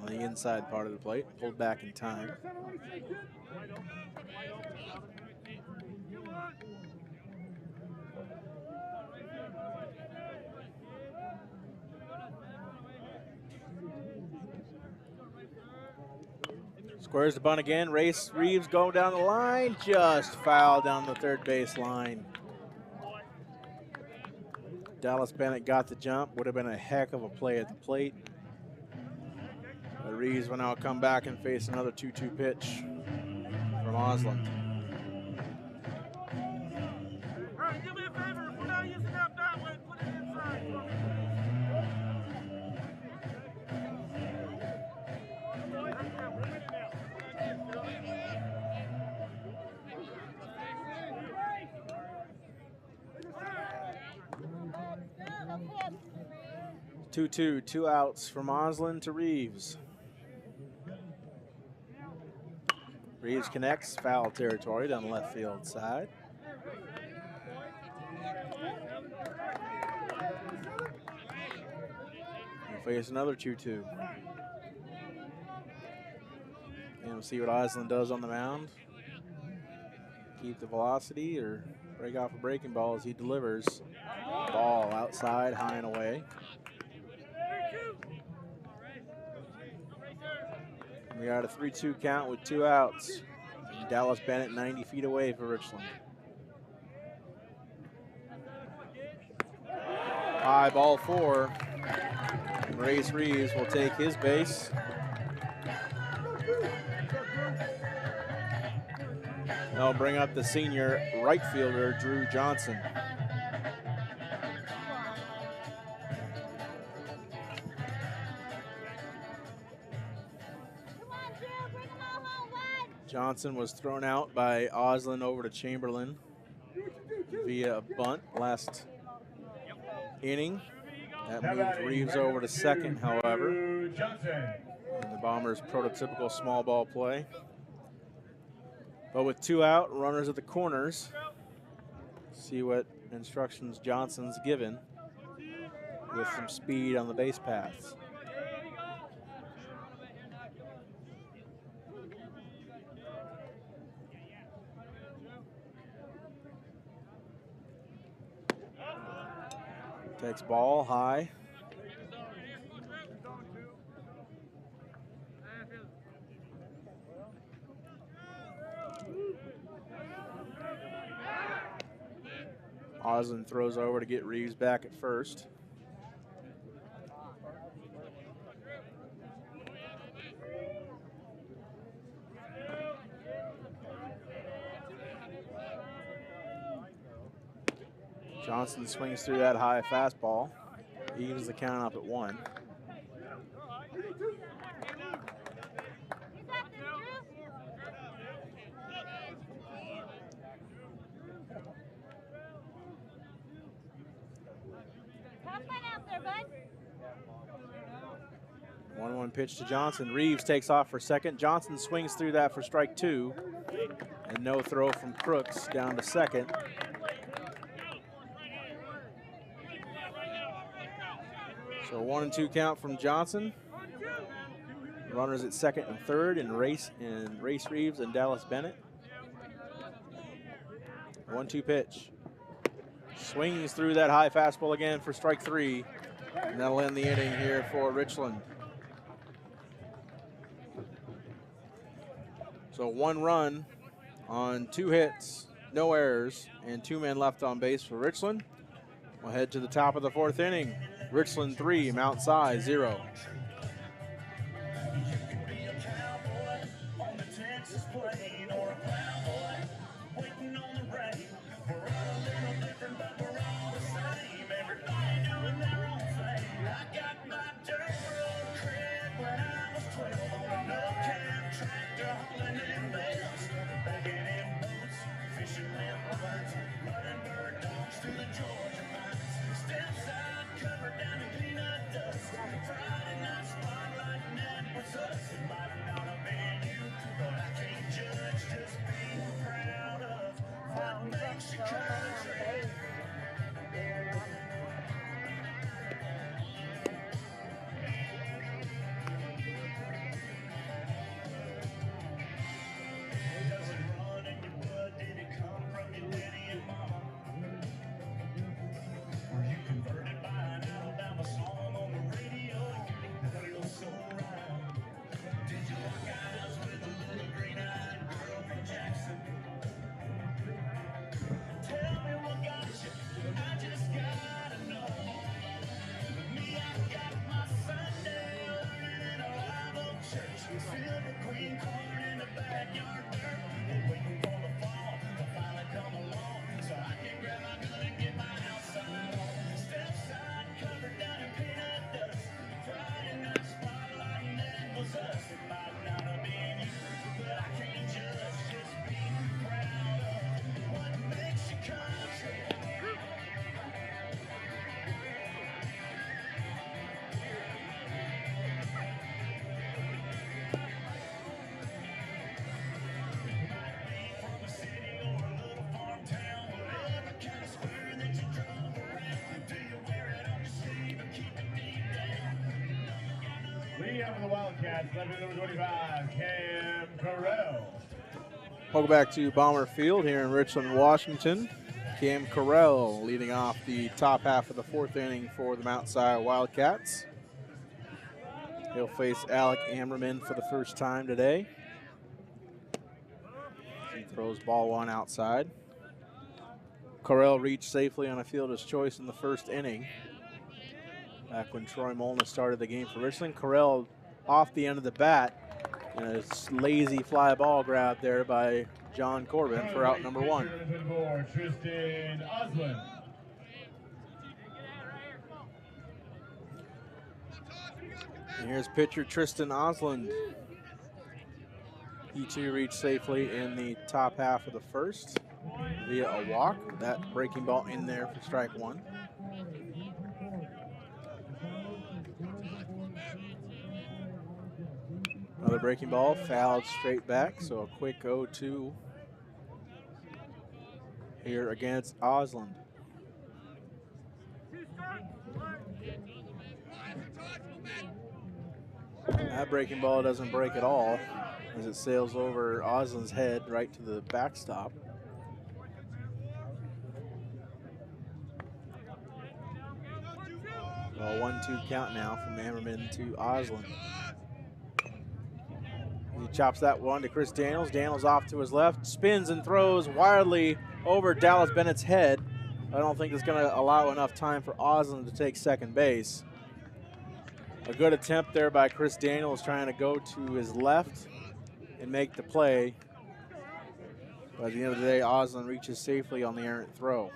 A: on the inside part of the plate, pulled back in time. Squares the bunt again. Reeves going down the line, just foul down the third base line. Dallas Bennett got the jump. Would have been a heck of a play at the plate. But Reeves will now come back and face another 2-2 pitch from Osland.
C: All right, do me a favor. If we're not using that way, put it inside.
A: 2-2, 2 outs from Osland to Reeves. Reeves connects, foul territory down the left field side. We'll face another 2-2. And we'll see what Osland does on the mound. Keep the velocity or break off a breaking ball as he delivers. Ball outside, high and away. We got a 3-2 count with 2 outs. Dallas Bennett 90 feet away for Richland. High ball 4. Maurice Reeves will take his base. They'll bring up the senior right fielder, Drew Johnson. Johnson was thrown out by Osland over to Chamberlain via a bunt last inning. That moved Reeves over to second, however. And the Bombers' prototypical small ball play. But with 2 out, runners at the corners. See what instructions Johnson's given with some speed on the base paths. Takes ball high. Osland throws over to get Reeves back at first. Johnson swings through that high fastball. Evens the count up at 1. One pitch to Johnson. Reeves takes off for second. Johnson swings through that for strike 2. And no throw from Crooks down to second. So 1-2 count from Johnson. Runners at second and third in Race Reeves and Dallas Bennett. 1-2 pitch. Swings through that high fastball again for strike 3. And that'll end the inning here for Richland. So 1 run on 2 hits, no errors, and 2 men left on base for Richland. We'll head to the top of the 4th inning. Richland 3, Mount Si 0.
B: Leading out for the Wildcats, left number 25, Cam Carell.
A: Welcome back to Bomber Field here in Richland, Washington. Cam Carell leading off the top half of the fourth inning for the Mount Si Wildcats. He'll face Alec Ammerman for the first time today. He throws ball one outside. Carell reached safely on a fielder's choice in the first inning. Back when Troy Molna started the game for Richland. Carell off the end of the bat. And a lazy fly ball grab there by John Corbin for out number one.
B: Tristan Osmond.
A: And here's pitcher Tristan Osland. He too reached safely in the top half of the first via a walk. That breaking ball in there for strike one. Another breaking ball, fouled straight back, so a quick 0-2 here against Osland. That breaking ball doesn't break at all as it sails over Osland's head right to the backstop. Well, 1-2 count now from Ammerman to Osland. He chops that one to Chris Daniels. Daniels off to his left, spins and throws wildly over Dallas Bennett's head. I don't think it's going to allow enough time for Osland to take second base. A good attempt there by Chris Daniels trying to go to his left and make the play. By the end of the day, Osland reaches safely on the errant throw.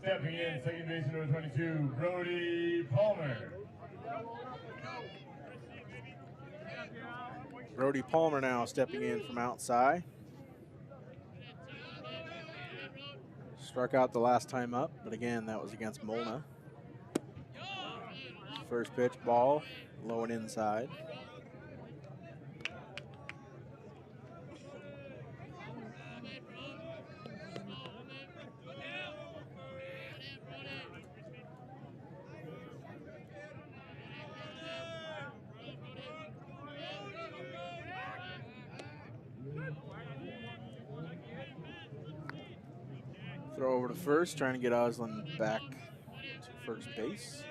B: Stepping in, second baseman number 22, Brody Palmer.
A: Brody Palmer now stepping in from outside. Struck out the last time up, but again, that was against Molna. First pitch, ball, low and inside. Throw over to first, trying to get Osland back to first base.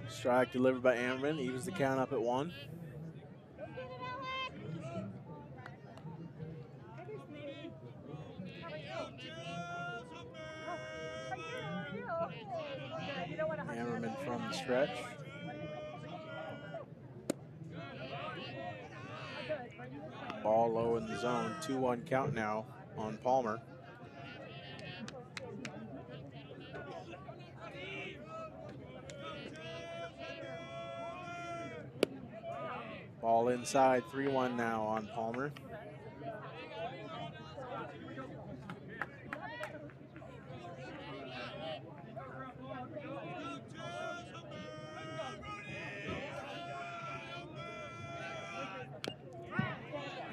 A: Strike delivered by Ammerman, evens the count up at 1. Ammerman from the stretch. Ball low in the zone, 2-1 count now on Palmer. Ball inside, 3-1 now on Palmer.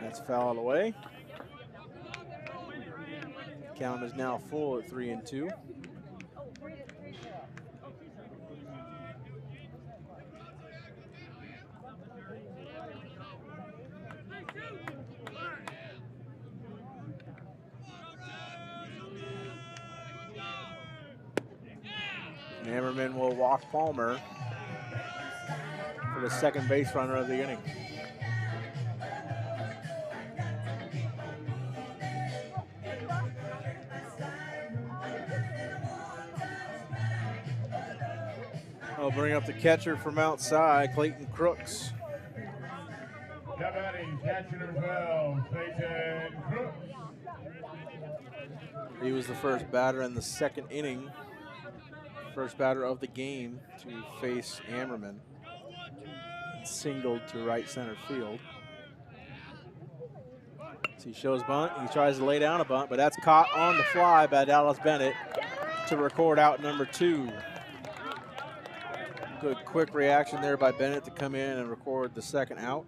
A: That's fouled away. Count is now full at 3-2. Ammerman will walk Palmer for the second base runner of the inning. I'll bring up the catcher for Mount Si, Clayton Crooks.
B: Now batting, catcher number 12, Clayton Crooks.
A: He was the first batter in the second inning. First batter of the game to face Ammerman. Singled to right center field. So he shows bunt. He tries to lay down a bunt, but that's caught on the fly by Dallas Bennett to record out number 2. Good quick reaction there by Bennett to come in and record the second out.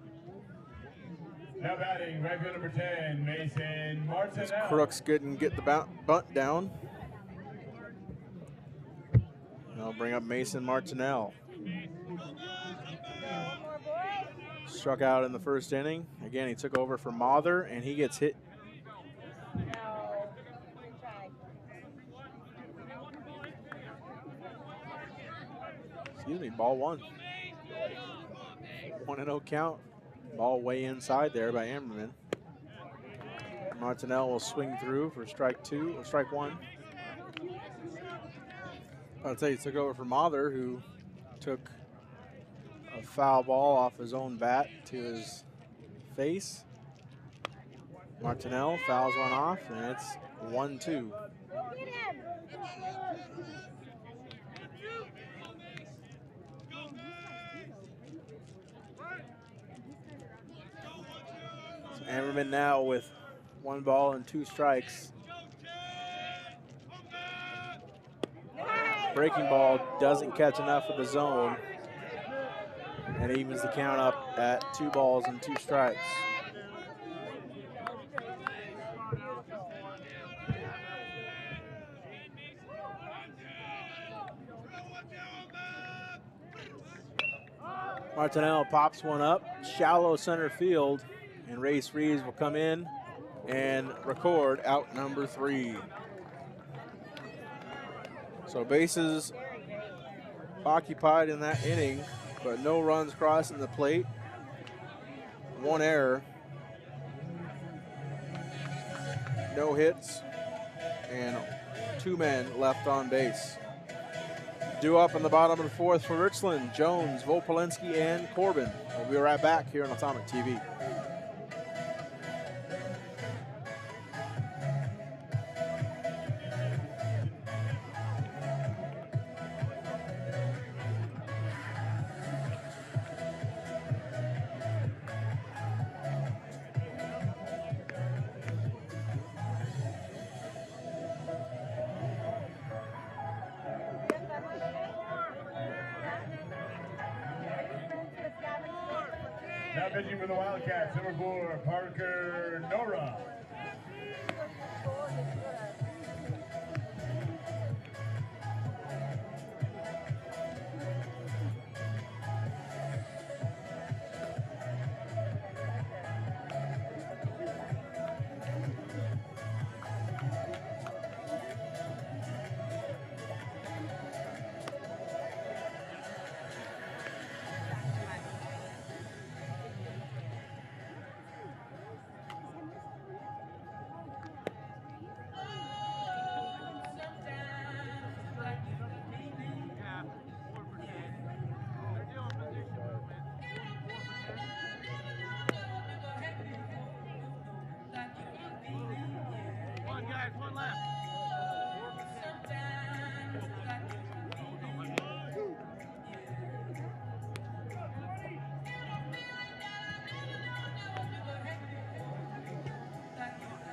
B: Now batting, right field number 10, Mason Martinez.
A: Crooks couldn't get the bunt down. And I'll bring up Mason Martinell. Struck out in the first inning. Again, he took over for Mather, and he gets hit. Excuse me, ball 1. 1-0 count. Ball way inside there by Ammerman. Martinell will swing through for strike 2 or strike 1. I'll tell you, he took over for Mather, who took a foul ball off his own bat to his face. Martinell fouls one off, and it's 1-2. So Ammerman now with 1 ball and 2 strikes. Breaking ball doesn't catch enough of the zone, and evens the count up at 2 balls and 2 strikes. Martinell pops one up, shallow center field, and Race Reeves will come in and record out number 3. So bases occupied in that inning, but no runs crossing the plate. 1 error. No hits, and 2 men left on base. Due up in the bottom of the 4th for Richland, Jones, Vopolinski, and Corbin. We'll be right back here on Atomic TV.
B: Now pitching for the Wildcats, number 4, Parker Nora.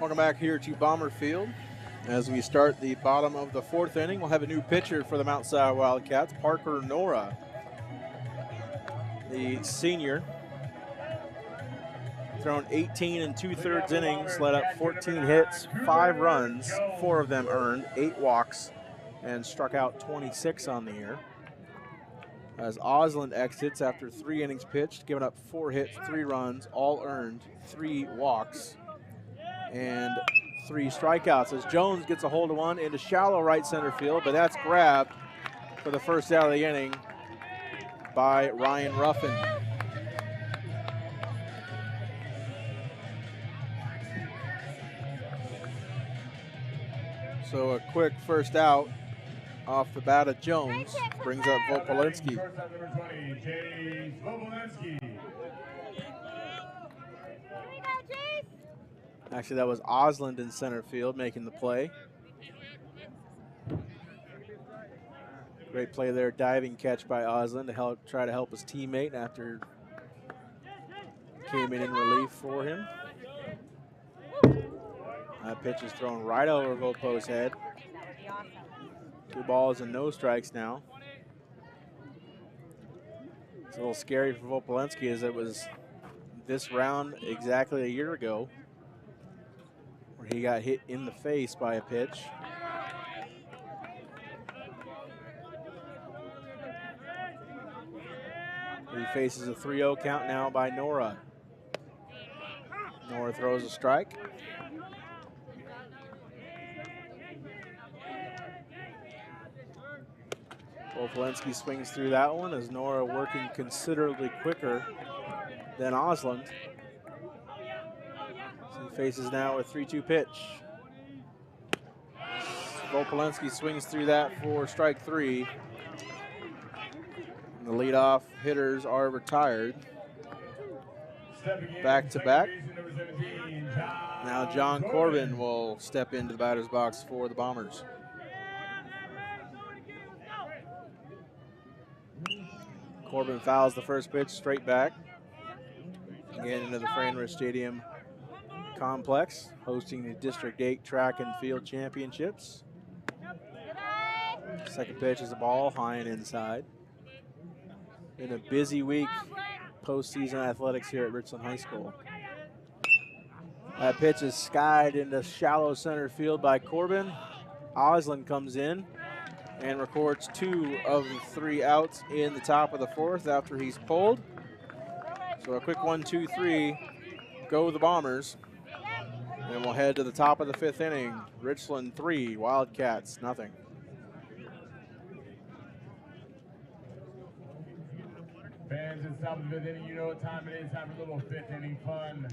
A: Welcome back here to Bomber Field. As we start the bottom of the 4th inning, we'll have a new pitcher for the Mount Si Wildcats, Parker Nora, the senior. Thrown 18 2/3 innings, let up 14 hits, 5 runs, 4 of them earned, 8 walks, and struck out 26 on the year. As Osland exits after 3 innings pitched, giving up 4 hits, 3 runs, all earned, 3 walks, and 3 strikeouts. As Jones gets a hold of one into shallow right center field, but that's grabbed for the first out of the inning by Ryan Ruffin. So a quick first out off the bat of Jones. Brings up Vopolinski.
B: Shortstop number 20, Jay Vopolinski.
A: Actually, that was Osland in center field making the play. Great play there, diving catch by Osland to try to help his teammate after came in relief for him. That pitch is thrown right over Vopo's head. 2 balls and no strikes now. It's a little scary for Vopolinski as it was this round exactly a year ago where he got hit in the face by a pitch. He faces a 3-0 count now by Nora. Nora throws a strike. Vopolinski swings through that one as Nora working considerably quicker than Osland. So he faces now a 3-2 pitch. Vopolinski swings through that for strike 3. And the leadoff hitters are retired. Back to back. Now John Corbin will step into the batter's box for the Bombers. Corbin fouls the first pitch straight back. Again into the Frainrich Stadium complex, hosting the District 8 Track and Field Championships. Second pitch is a ball high and inside. Been a busy week postseason athletics here at Richland High School. That pitch is skied into shallow center field by Corbin. Osland comes in and records 2 of the 3 outs in the top of the 4th after he's pulled. So a quick 1-2-3, go the Bombers. And we'll head to the top of the 5th inning. Richland 3, Wildcats nothing.
B: Fans, it's top of the 5th inning. You know what time it is. Time for a little 5th inning fun.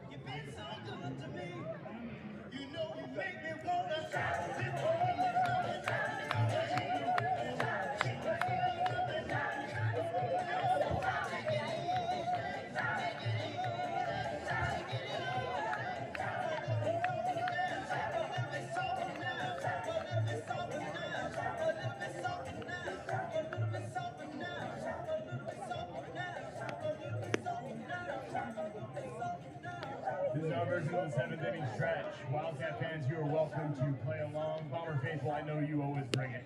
E: You've been so good to me. You know you make me wanna shout.
B: This is our version of the 7th inning stretch. Wildcat fans, you are welcome to play along. Bomber faithful, I know you always bring it.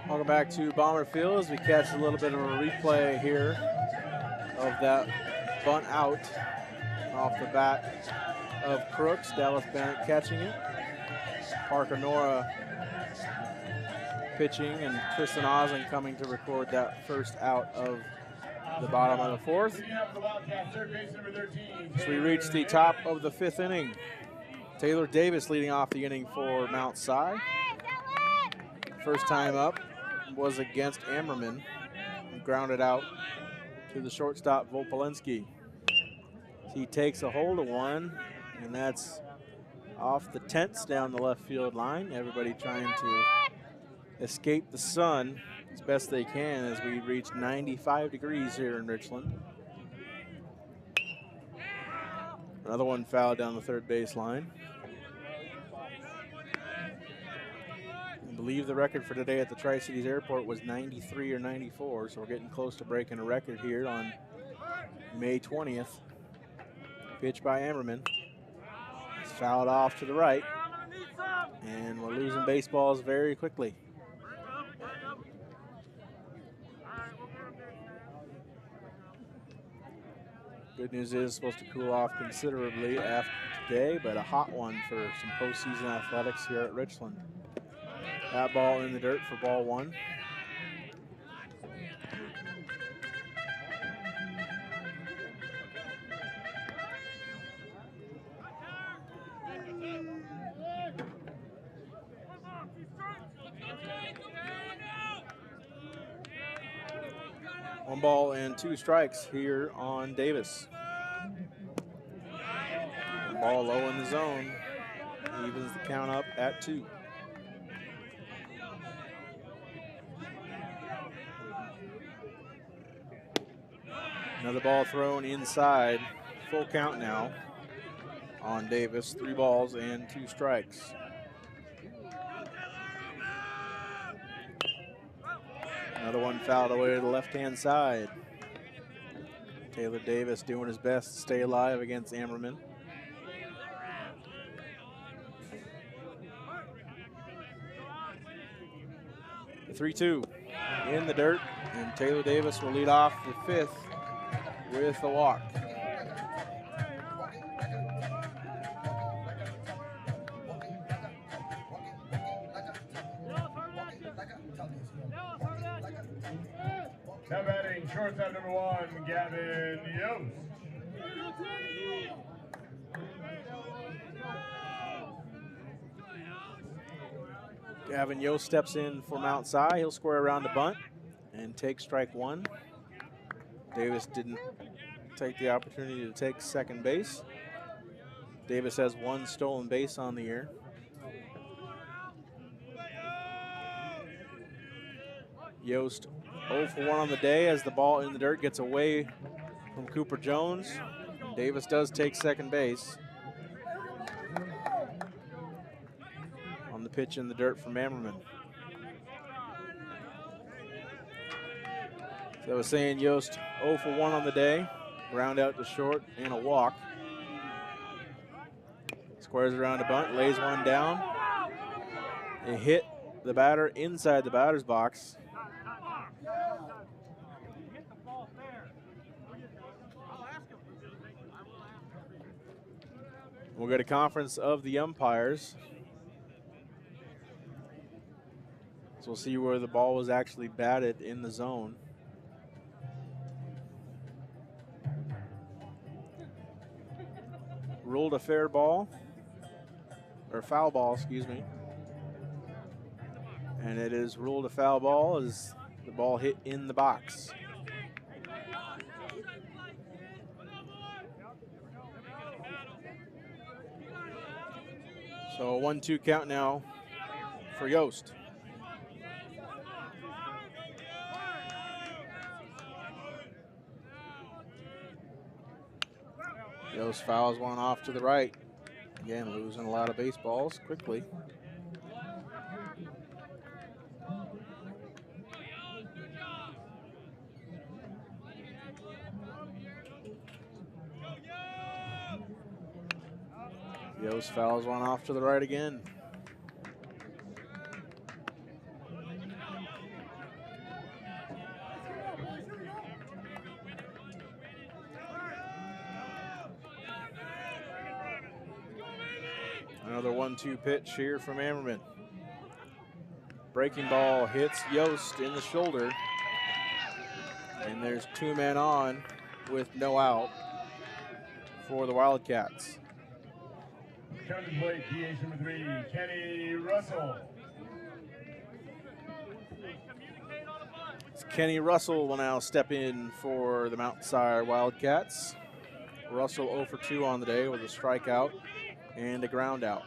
A: Welcome back to Bomber Field as we catch a little bit of a replay here of that bunt out off the bat of Crooks. Dallas Bennett catching it. Parker Nora pitching and Tristan Osling coming to record that first out of the bottom of the 4th. So we reach the top of the 5th inning. Taylor Davis leading off the inning for Mount Si. First time up was against Ammerman, grounded out to the shortstop Vopolinski. He takes a hold of one, and that's off the tents down the left field line. Everybody trying to escape the sun as best they can as we reach 95 degrees here in Richland. Another one fouled down the third base line. I believe the record for today at the Tri-Cities Airport was 93 or 94, so we're getting close to breaking a record here on May 20th. Pitch by Ammerman. It's fouled off to the right, and we're losing baseballs very quickly. Good news is it's supposed to cool off considerably after today, but a hot one for some postseason athletics here at Richland. That ball in the dirt for ball one. One ball and 2 strikes here on Davis. Ball low in the zone, evens the count up at 2. Another ball thrown inside, full count now on Davis. 3 balls and 2 strikes. Another one fouled away to the left-hand side. Taylor Davis doing his best to stay alive against Ammerman. The 3-2 in the dirt, and Taylor Davis will lead off the 5th with a walk.
B: Now batting shortstop number 1, Gavin Yost.
A: Gavin Yost steps in for Mount Si. He'll square around the bunt and take strike 1. Davis didn't take the opportunity to take second base. Davis has 1 stolen base on the year. Yost 0 for 1 on the day as the ball in the dirt gets away from Cooper Jones. Davis does take second base. On the pitch in the dirt from Ammerman. So I was saying Yost 0 for 1 on the day. Ground out to short and a walk. Squares around the bunt, lays one down. It hit the batter inside the batter's box. We'll get a conference of the umpires. So we'll see where the ball was actually batted in the zone. Ruled a fair ball, or foul ball, excuse me. And it is ruled a foul ball as the ball hit in the box. So a 1-2 count now for Yost. Yost fouls one off to the right. Again, losing a lot of baseballs quickly. Yost fouls one off to the right again. Another 1-2 pitch here from Ammerman. Breaking ball hits Yost in the shoulder. And there's 2 men on with no out for the Wildcats.
B: Coming to play, DH number 3, Kenny Russell.
A: Kenny Russell will now step in for the Mount Si Wildcats. Russell 0 for 2 on the day with a strikeout and a ground out.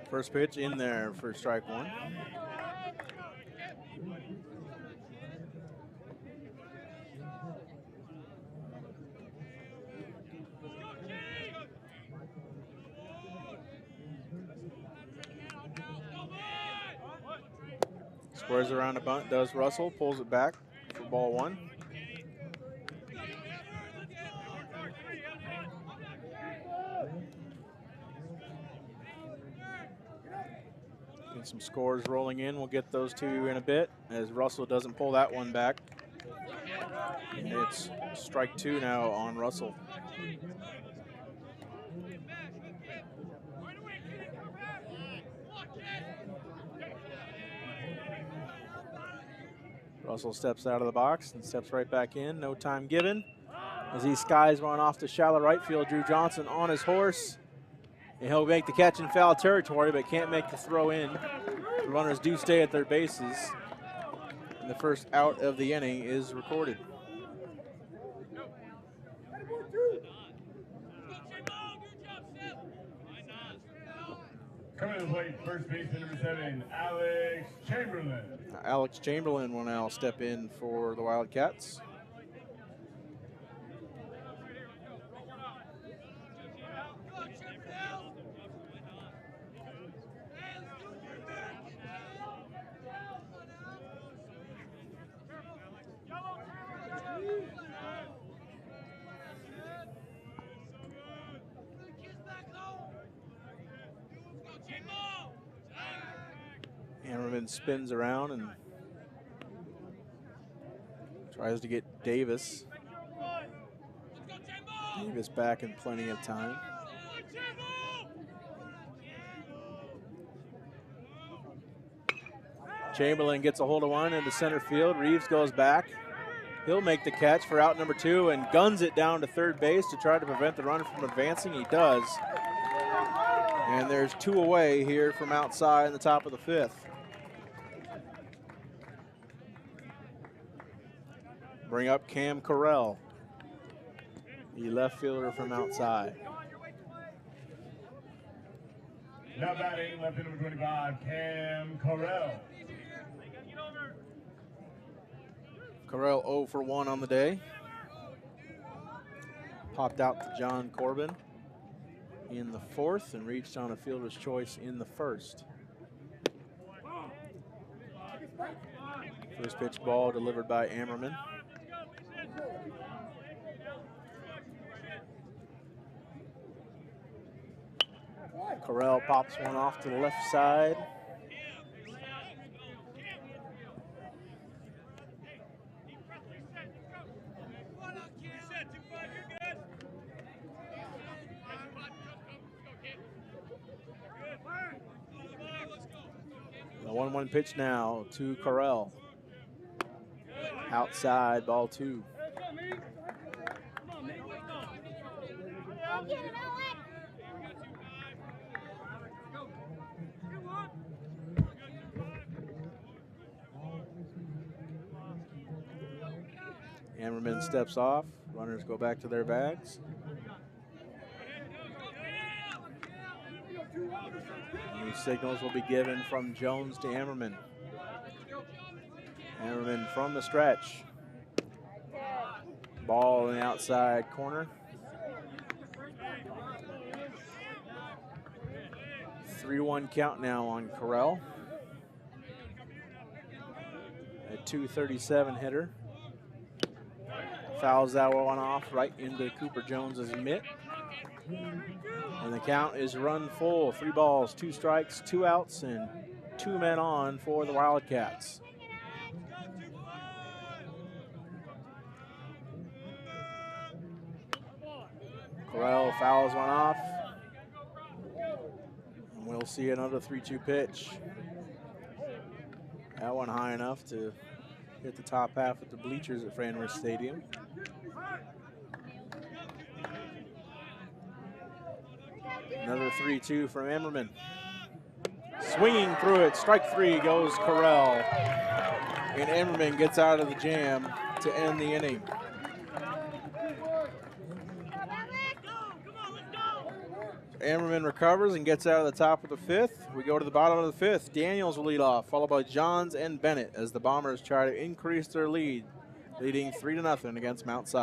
A: First pitch in there for strike 1. Squares around a bunt, does Russell, pulls it back for ball 1. And some scores rolling in. We'll get those two in a bit as Russell doesn't pull that one back. It's strike 2 now on Russell. Russell steps out of the box and steps right back in. No time given. As he skies one off to shallow right field, Drew Johnson on his horse. And he'll make the catch in foul territory, but can't make the throw in. The runners do stay at their bases. And the first out of the inning is recorded.
B: Coming to the plate, first baseman number 7, Alex Chamberlain.
A: Alex Chamberlain will now step in for the Wildcats. Hammerman spins around and tries to get Davis. Davis back in plenty of time. Chamberlain gets a hold of one into center field. Reeves goes back. He'll make the catch for out number 2 and guns it down to third base to try to prevent the runner from advancing. He does. And there's 2 away here from outside in the top of the 5th. Bring up Cam Correll, the left fielder from outside.
B: Now batting, left fielder number 25, Cam Correll.
A: Correll 0 for 1 on the day. Popped out to John Corbin in the 4th and reached on a fielder's choice in the 1st. First pitch ball delivered by Ammerman. Correll pops one off to the left side. The 1-1 pitch now to Correll. Outside, ball 2. Hammerman steps off. Runners go back to their bags. New signals will be given from Jones to Hammerman. Hammerman from the stretch. Ball in the outside corner. 3-1 count now on Correll. A .237 hitter. Fouls that one off right into Cooper Jones's mitt. And the count is run full. 3 balls, 2 strikes, 2 outs, and 2 men on for the Wildcats. Correll fouls one off. And we'll see another 3-2 pitch. That one high enough to hit the top half of the bleachers at Franrich Stadium. Another 3-2 from Emmerman. Swinging through it, strike 3 goes Correll. And Emmerman gets out of the jam to end the inning. Emmerman recovers and gets out of the top of the 5th. We go to the bottom of the 5th. Daniels will lead off, followed by Johns and Bennett as the Bombers try to increase their lead, leading 3-0 against Mount Si.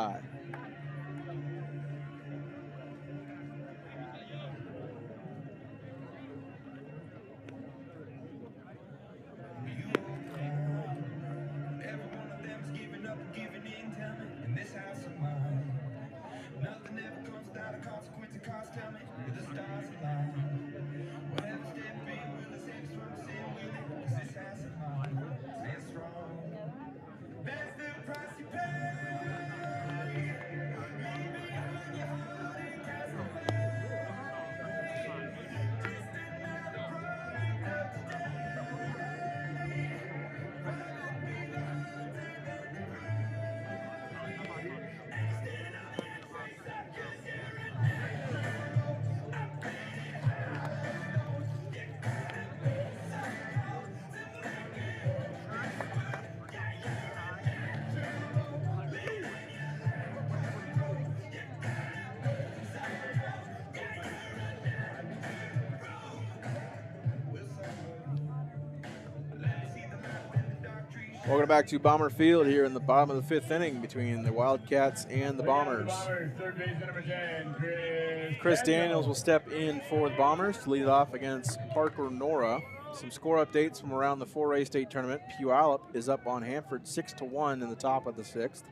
A: Welcome back to Bomber Field here in the bottom of the 5th inning between the Wildcats and the Bombers.
B: Third baseman number 10,
A: Chris Daniels will step in for the Bombers to lead off against Parker Nora. Some score updates from around the 4A state tournament. Puyallup is up on Hanford 6-1 in the top of the 6th.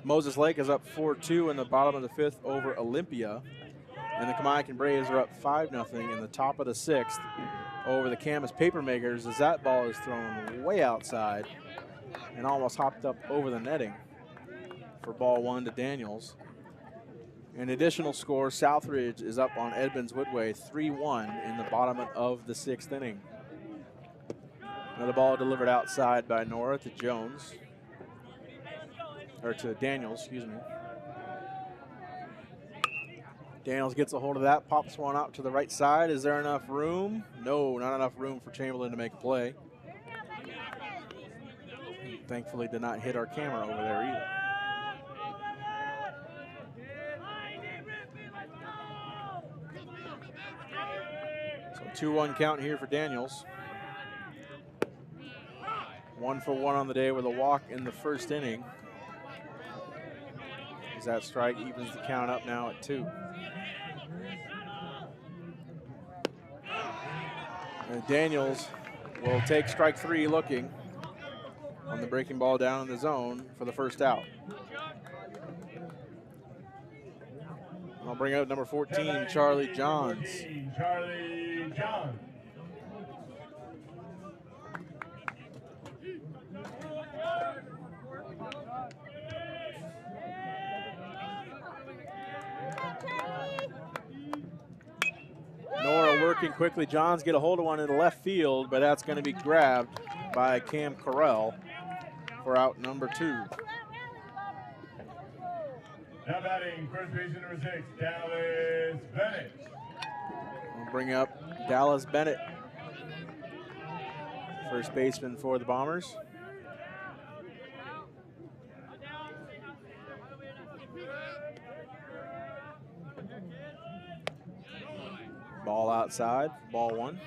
A: Moses Lake is up 4-2 in the bottom of the 5th over Olympia. And the Kamaikan Braves are up 5-0 in the top of the 6th over the Camas Papermakers, as that ball is thrown way outside and almost hopped up over the netting for ball 1 to Daniels. An additional score, Southridge is up on Edmonds Woodway 3-1 in the bottom of the 6th inning. Another ball delivered outside by Nora to Jones, or to Daniels, excuse me. Daniels gets a hold of that, pops one out to the right side. Is there enough room? No, not enough room for Chamberlain to make a play. Thankfully did not hit our camera over there either. So 2-1 count here for Daniels. 1 for 1 on the day with a walk in the 1st inning. As that strike evens the count up now at 2. And Daniels will take strike 3 looking on the breaking ball down in the zone for the 1st out. I'll bring out number 14, Charlie Johns.
B: Charlie Johns.
A: Nora working quickly. Johns get a hold of one in the left field, but that's going to be grabbed by Cam Carell for out number 2.
B: Now batting, first baseman number 6, Dallas Bennett.
A: We'll bring up Dallas Bennett, first baseman for the Bombers. Ball outside, ball 1.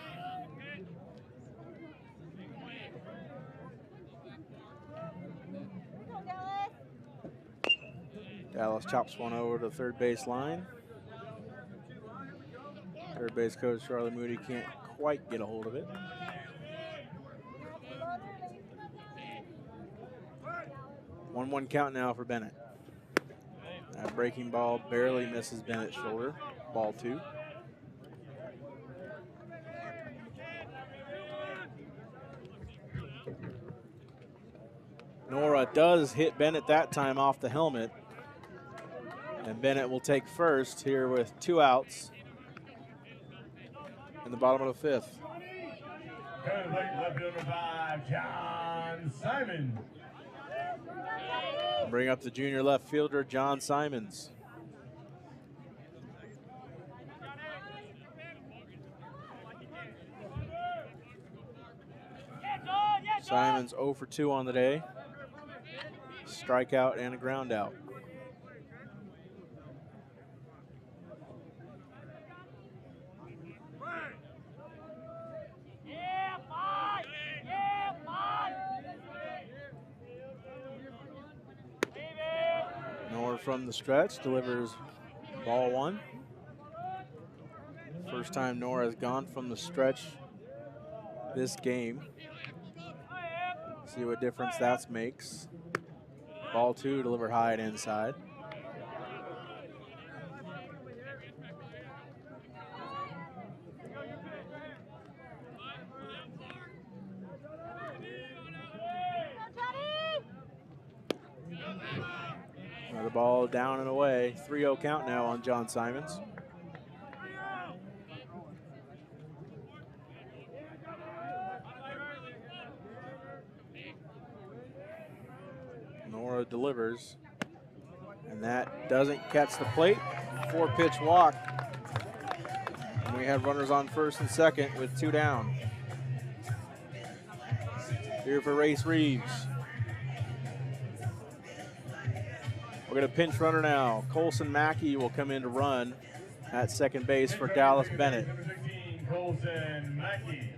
A: Dallas chops one over to the third base line. Third base coach Charlie Moody can't quite get a hold of it. One count now for Bennett. That breaking ball barely misses Bennett's shoulder. Ball 2. Nora does hit Bennett that time off the helmet. And Bennett will take first here with 2 outs in the bottom of the 5th.
B: Left field number 5, John Simon.
A: Bring up the junior left fielder, John Simons. Simons 0 for 2 on the day. Strikeout and a ground out. Nora from the stretch delivers ball 1. First time Nora has gone from the stretch this game. See what difference that makes. Ball 2 delivered high and inside. Another ball down and away. 3-0 count now on John Simons. Nora delivers, and that doesn't catch the plate. 4-pitch walk. And we have runners on first and second with 2 down. Here for Race Reeves. We're going to pinch runner now. Colson Mackey will come in to run at second base for Dallas Bennett.
B: Number 16, Colson Mackey.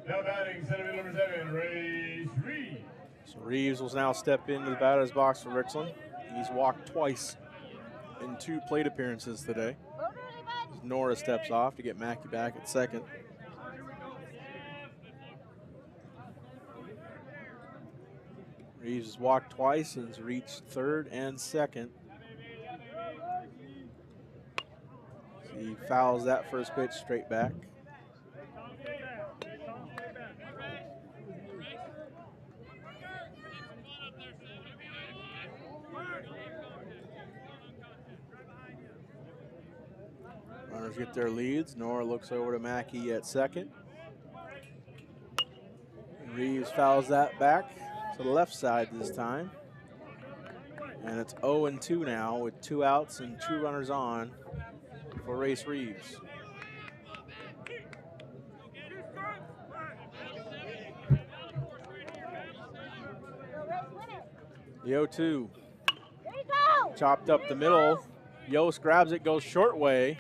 B: Now batting, center number 7, Reese Reeves.
A: So Reeves will now step into the batter's box for Richland. He's walked twice in 2 plate appearances today. Nora steps off to get Mackey back at second. Reeves has walked twice and has reached third and second. So he fouls that first pitch straight back. Runners get their leads. Nora looks over to Mackey at second. Reeves fouls that back to the left side this time. And it's 0-2 now with 2 outs and 2 runners on for Race Reeves. The 0-2. Chopped up the middle. Yost grabs it, goes short way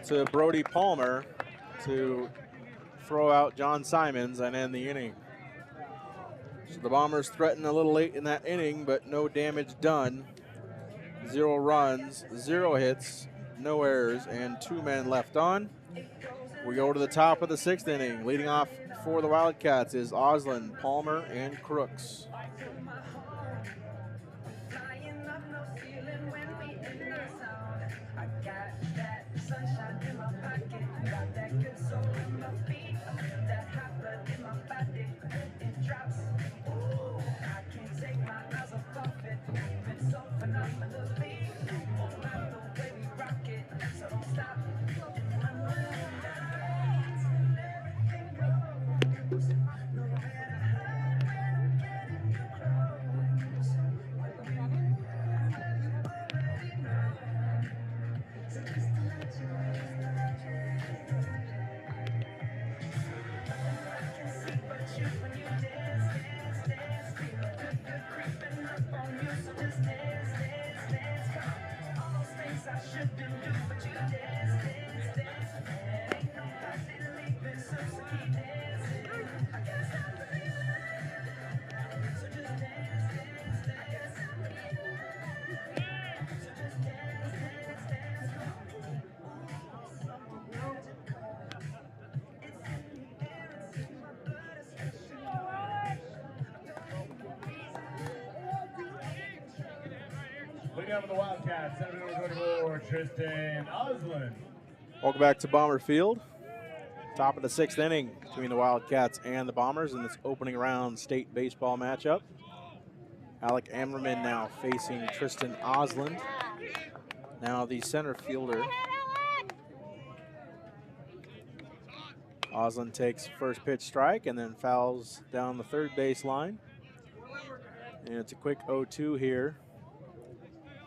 A: to Brody Palmer to throw out John Simons and end the inning. So the Bombers threatened a little late in that inning, but no damage done. 0 runs, 0 hits, no errors, and 2 men left on. We go to the top of the 6th inning. Leading off for the Wildcats is Oslin, Palmer, and Crooks.
B: Leading up for the Wildcats, center number 24, Tristan Oslin.
A: Welcome back to Bomber Field. Top of the 6th inning between the Wildcats and the Bombers in this opening round state baseball matchup. Alec Ammerman now facing Tristan Oslin. Now the center fielder. Oslin takes first pitch strike and then fouls down the third base line. And it's a quick 0-2 here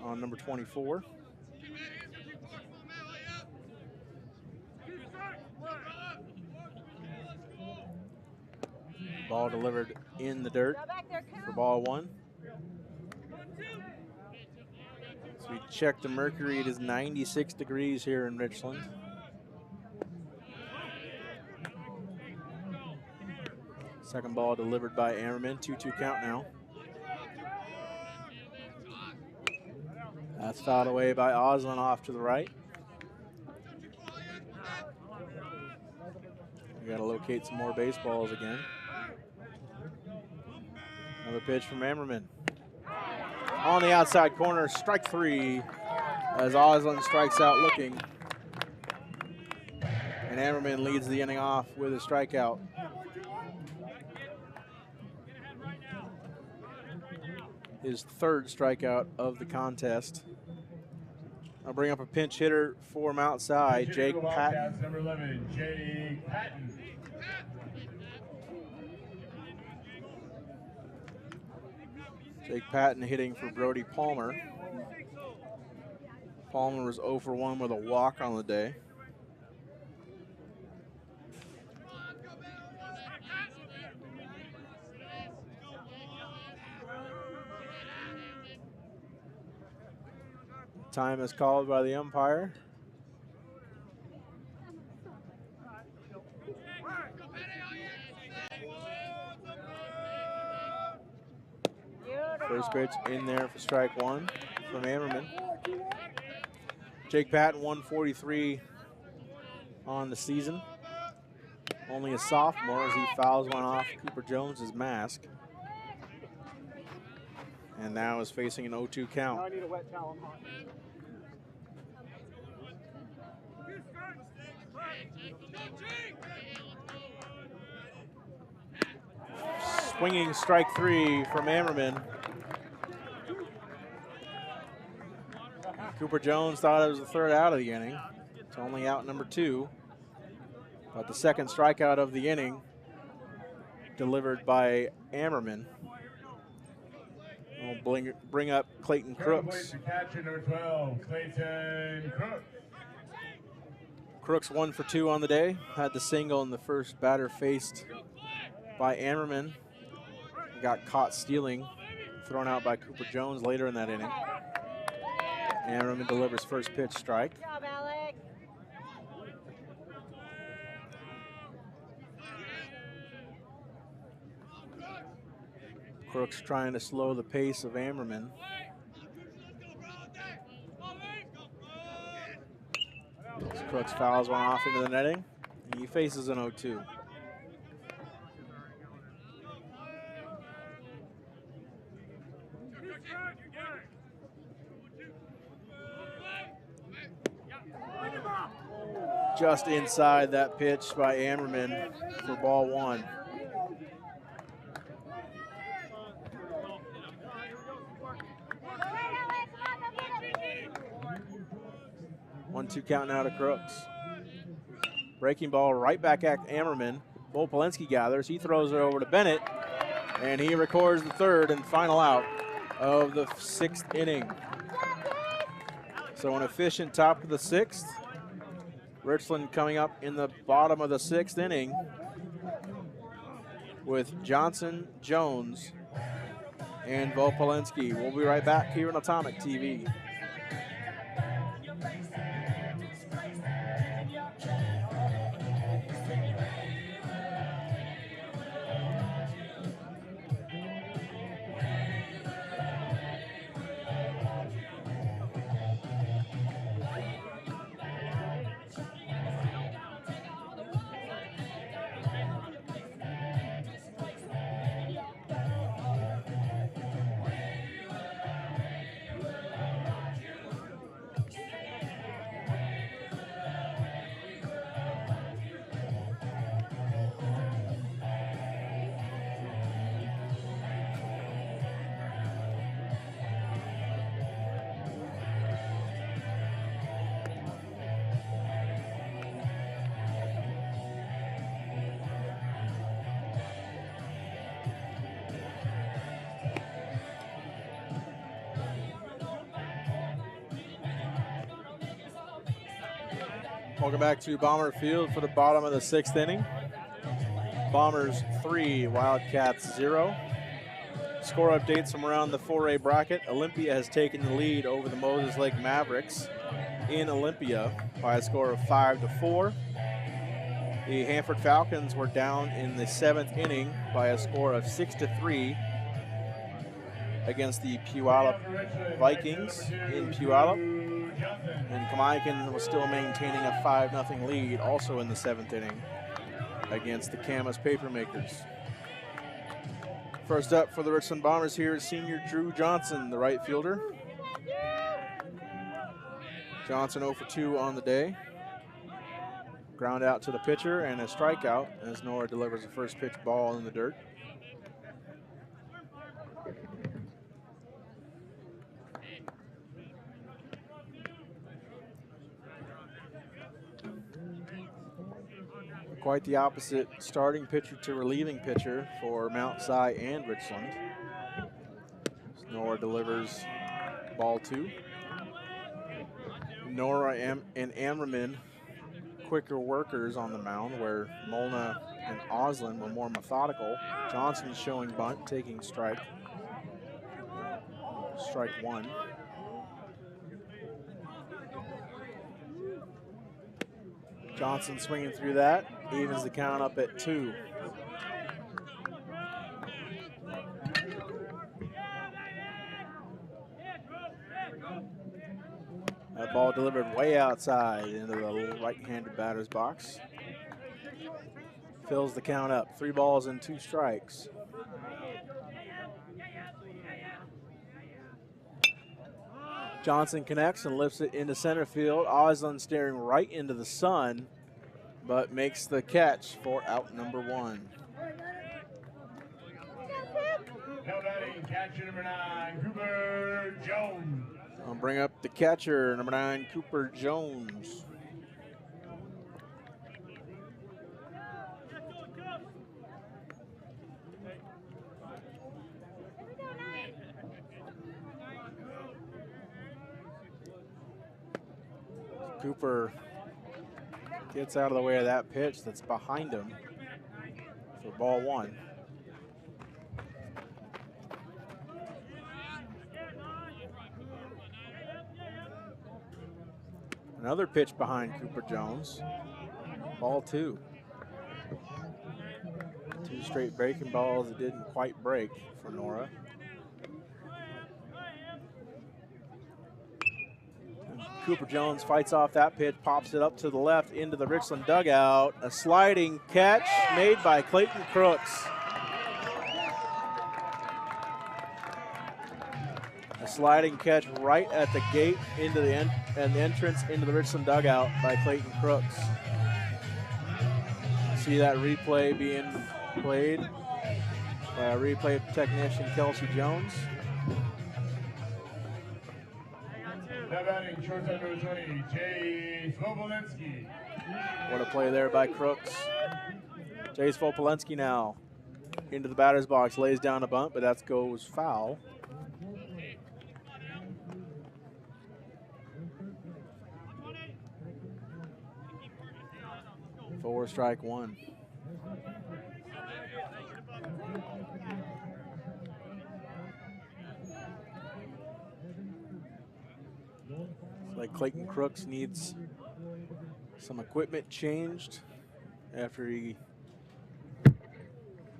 A: on number 24. Ball delivered in the dirt for ball 1. So we check the mercury. It is 96 degrees here in Richland. Second ball delivered by Ammerman. 2-2 count now. That's fouled away by Oslin off to the right. We gotta locate some more baseballs again. Another pitch from Ammerman. On the outside corner, strike 3 as Oslin strikes out looking. And Ammerman leads the inning off with a strikeout. His 3rd strikeout of the contest. I'll bring up a pinch hitter for Mount Si, Jake Patton.
B: Number 11, Jake Patton.
A: Jake Patton hitting for Brody Palmer. Palmer was 0 for 1 with a walk on the day. Time is called by the umpire. First pitch in there for strike one from Ammerman. Jake Patton, 143 on the season. Only a sophomore as he fouls one off Cooper Jones's mask. And now is facing an 0-2 count.
C: Now I need a wet towel.
A: Swinging strike three from Ammerman. Cooper Jones thought it was the third out of the inning. It's only out number 2. But the second strikeout of the inning delivered by Ammerman. We'll bring up Clayton Crooks.
B: Catcher number 12, Clayton Crooks.
A: Crooks 1 for 2 on the day. Had the single in the first batter faced by Ammerman. Got caught stealing, thrown out by Cooper Jones later in that inning. Ammerman delivers first pitch strike.
D: Good job, Alex.
A: Crooks trying to slow the pace of Ammerman. As Crooks fouls one off into the netting. He faces an 0-2. Just inside that pitch by Ammerman for ball 1. 1-2 count now to Crooks. Breaking ball right back at Ammerman. Bo Polinsky gathers. He throws it over to Bennett, and he records the third and final out of the 6th inning. So an efficient top of the 6th. Richland coming up in the bottom of the 6th inning with Johnson, Jones, and Bo Polinsky. We'll be right back here on Atomic TV. Welcome back to Bomber Field for the bottom of the 6th inning. Bombers 3, Wildcats 0. Score updates from around the 4A bracket. Olympia has taken the lead over the Moses Lake Mavericks in Olympia by a score of 5-4. The Hanford Falcons were down in the 7th inning by a score of 6-3 against the Puyallup Vikings in Puyallup. And Kamaikan was still maintaining a 5-0 lead also in the 7th inning against the Camas Papermakers. First up for the Richland Bombers here is senior Drew Johnson, the right fielder. Johnson 0 for 2 on the day. Ground out to the pitcher and a strikeout as Nora delivers a first pitch ball in the dirt. Quite the opposite starting pitcher to relieving pitcher for Mount Si and Richland. Nora delivers ball 2. Nora and Ammerman quicker workers on the mound, where Molna and Oslin were more methodical. Johnson showing bunt, taking strike 1. Johnson swinging through that, evens the count up at 2. ball delivered way outside into the right-handed batter's box. Fills the count up. 3 balls and 2 strikes. Johnson connects and lifts it into center field. Oslin staring right into the sun, but makes the catch for out number 1.
B: Now batting, catcher number 9, Cooper Jones.
A: I'll bring up the catcher, number 9, Cooper Jones. Cooper gets out of the way of that pitch that's behind him for ball 1. Another pitch behind Cooper Jones. Ball 2. 2 straight breaking balls that didn't quite break for Nora. Cooper Jones fights off that pitch, pops it up to the left into the Richland dugout. A sliding catch made by Clayton Crooks. A sliding catch right at the gate into the entrance into the Richland dugout by Clayton Crooks. See that replay being played by our replay technician Kelsey Jones.
B: Now batting, shortstop number 20, Jay Svobolinski.
A: What a play there by Crooks. Jay Svobolinski now into the batter's box, lays down a bunt, but that goes foul. For strike 1. Like Clayton Crooks needs some equipment changed after he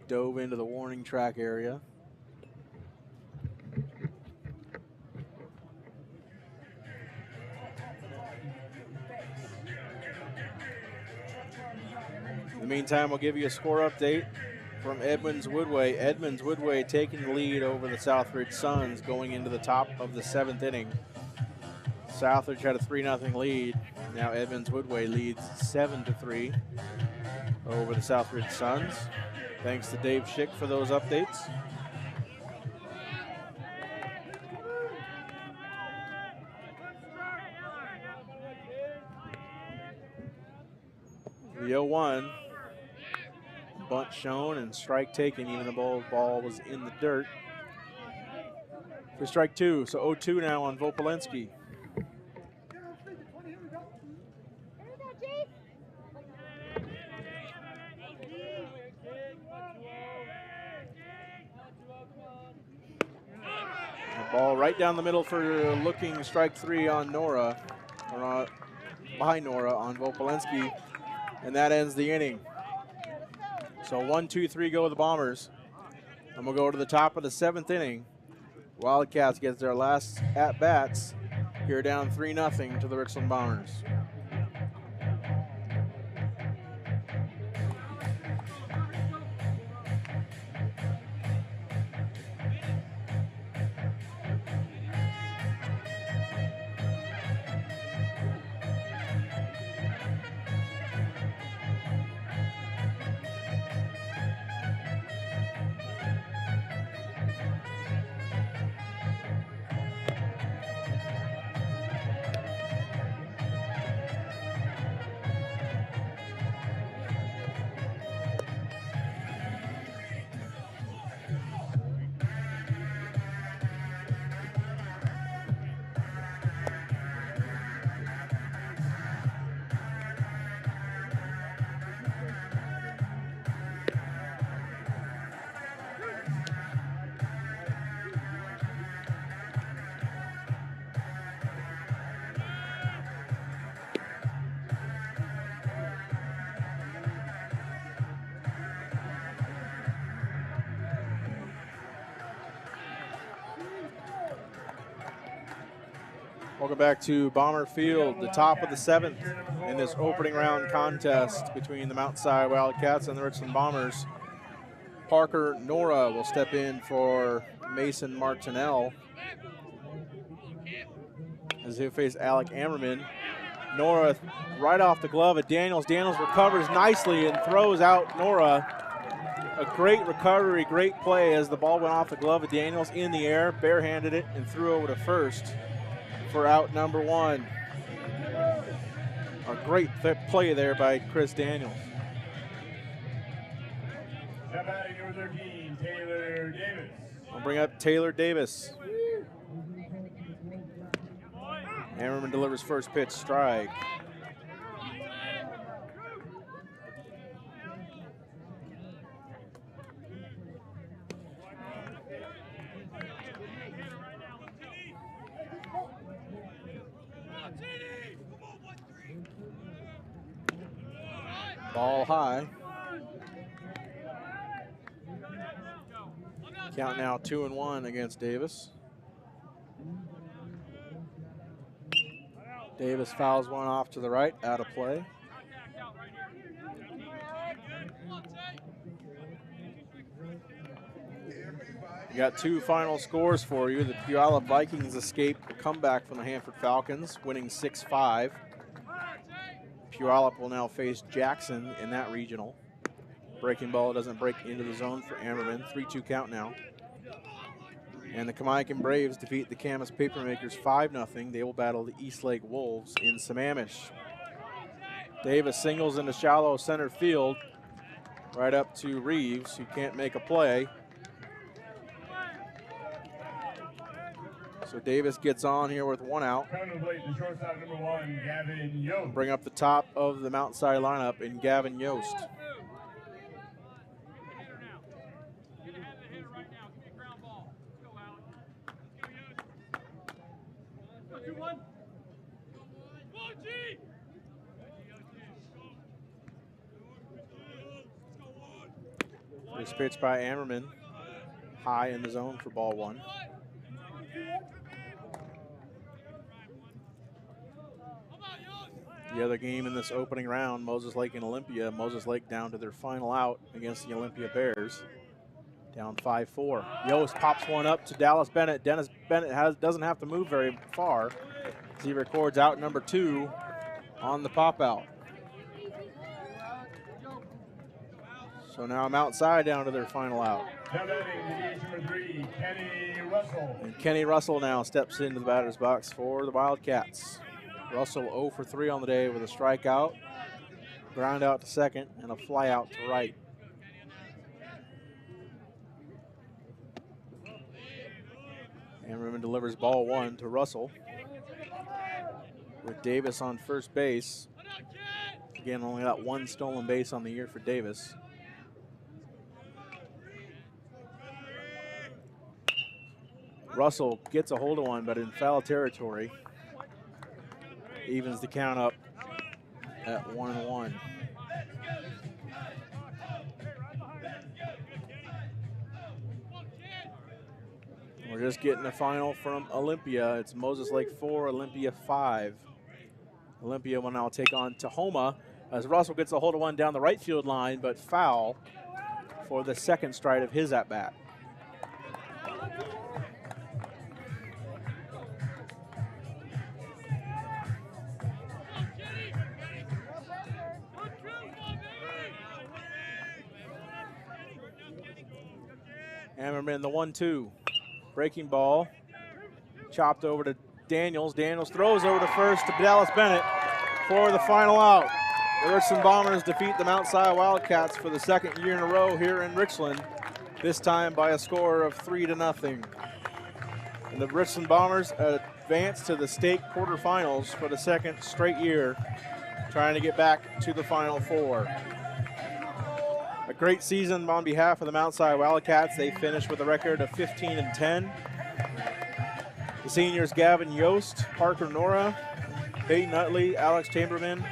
A: dove into the warning track area. In the meantime, we'll give you a score update from Edmonds Woodway. Edmonds Woodway taking the lead over the Southridge Suns going into the top of the 7th inning. Southridge had a 3-0 lead. Now Edmonds Woodway leads 7-3 over the Southridge Suns. Thanks to Dave Schick for those updates. The 0-1. Bunt shown and strike taken, even the ball was in the dirt. For strike 2, so 0-2 now on Vopolinski. Ball right down the middle for looking strike 3 on Nora, or behind Nora on Vopolinski, and that ends the inning. So 1-2-3 go the Bombers, and we'll go to the top of the 7th inning. Wildcats gets their last at-bats here, down 3-0 to the Richland Bombers. Welcome back to Bomber Field, the top of the 7th in this opening round contest between the Mount Si Wildcats and the Richland Bombers. Parker Nora will step in for Mason Martinell as they face Alec Ammerman. Nora right off the glove at Daniels. Daniels recovers nicely and throws out Nora. A great recovery, great play as the ball went off the glove of Daniels in the air, barehanded it and threw over to first for out number 1. A great play there by Chris Daniels.
B: Now batting number 13, Taylor Davis.
A: I'll bring up Taylor Davis. Ammerman delivers first pitch, strike. Ball high. Count now 2-1 against Davis. Davis fouls one off to the right, out of play. We got 2 final scores for you. The Puyallup Vikings escaped a comeback from the Hanford Falcons, winning 6-5. Puyallup will now face Jackson in that regional. Breaking ball doesn't break into the zone for Ammerman. 3-2 count now. And the Kamaikan Braves defeat the Camas Papermakers 5-0. They will battle the Eastlake Wolves in Sammamish. Davis singles into shallow center field, right up to Reeves, who can't make a play. So Davis gets on here with 1 out. Bring up the top of the Mount Si lineup in Gavin Yost. First pitch by Ammerman, high in the zone for ball 1. The other game in this opening round, Moses Lake and Olympia. Moses Lake down to their final out against the Olympia Bears, down 5-4. Yost pops one up to Dallas Bennett. Dennis Bennett doesn't have to move very far as he records out number 2 on the pop out. So now Mount Si down to their final out.
B: Number 3, Kenny Russell.
A: And Kenny Russell now steps into the batter's box for the Wildcats. Russell 0 for 3 on the day with a strikeout, ground out to second, and a fly out to right. Ammerman delivers ball 1 to Russell with Davis on first base. Again, only got 1 stolen base on the year for Davis. Russell gets a hold of one, but in foul territory. Evens the count up at 1-1. We're just getting a final from Olympia. It's Moses Lake 4, Olympia 5. Olympia will now take on Tahoma as Russell gets a hold of one down the right field line, but foul for the second stride of his at-bat. Ammerman, the 1-2. Breaking ball. Chopped over to Daniels. Daniels throws over to first to Dallas Bennett for the final out. The Richland Bombers defeat the Mount Si Wildcats for the 2nd year in a row here in Richland, this time by a score of 3-0. And the Richland Bombers advance to the state quarterfinals for the 2nd straight year, trying to get back to the Final Four. A great season on behalf of the Mount Si Wildcats. They finished with a record of 15-10. The seniors Gavin Yost, Parker Nora, Peyton Utley, Alex Chamberlain,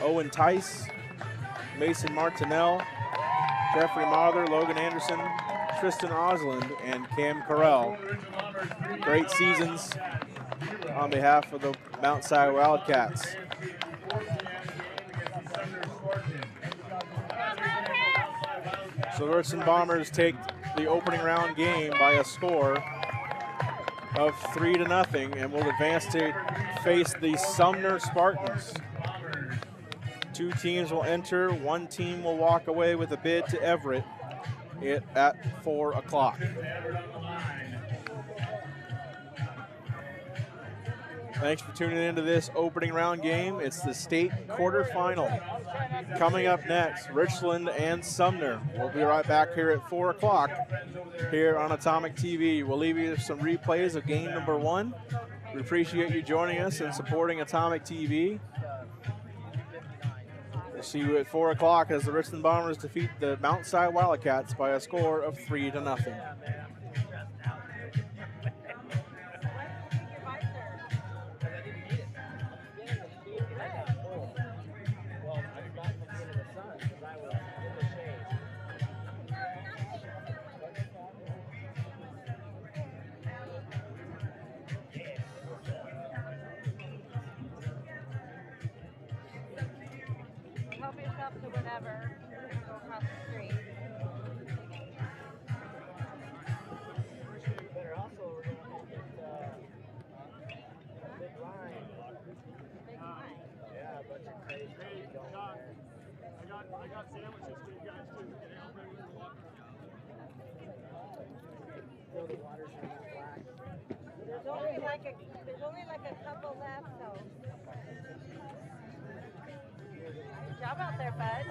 A: Owen Tice, Mason Martinell, Jeffrey Mather, Logan Anderson, Tristan Osland, and Cam Carell. Great seasons on behalf of the Mount Si Wildcats. So the Richland Bombers take the opening round game by a score of 3-0 and will advance to face the Sumner Spartans. 2 teams will enter. 1 team will walk away with a bid to Everett at 4 o'clock. Thanks for tuning into this opening round game. It's the state quarterfinal. Coming up next, Richland and Sumner. We'll be right back here at 4 o'clock here on Atomic TV. We'll leave you some replays of game number 1. We appreciate you joining us and supporting Atomic TV. We'll see you at 4 o'clock as the Richland Bombers defeat the Mount Si Wildcats by a score of 3-0.
D: Help yourself to whatever. Go across the street.
C: Better also, we're going to get big line.
D: Big line.
C: Yeah, a bunch of crazy people going there.
F: I got sandwiches for you guys too. Can I help everyone walk around?
C: Feel the water's turning black.
D: There's only like a couple left, so. Good job out there, bud.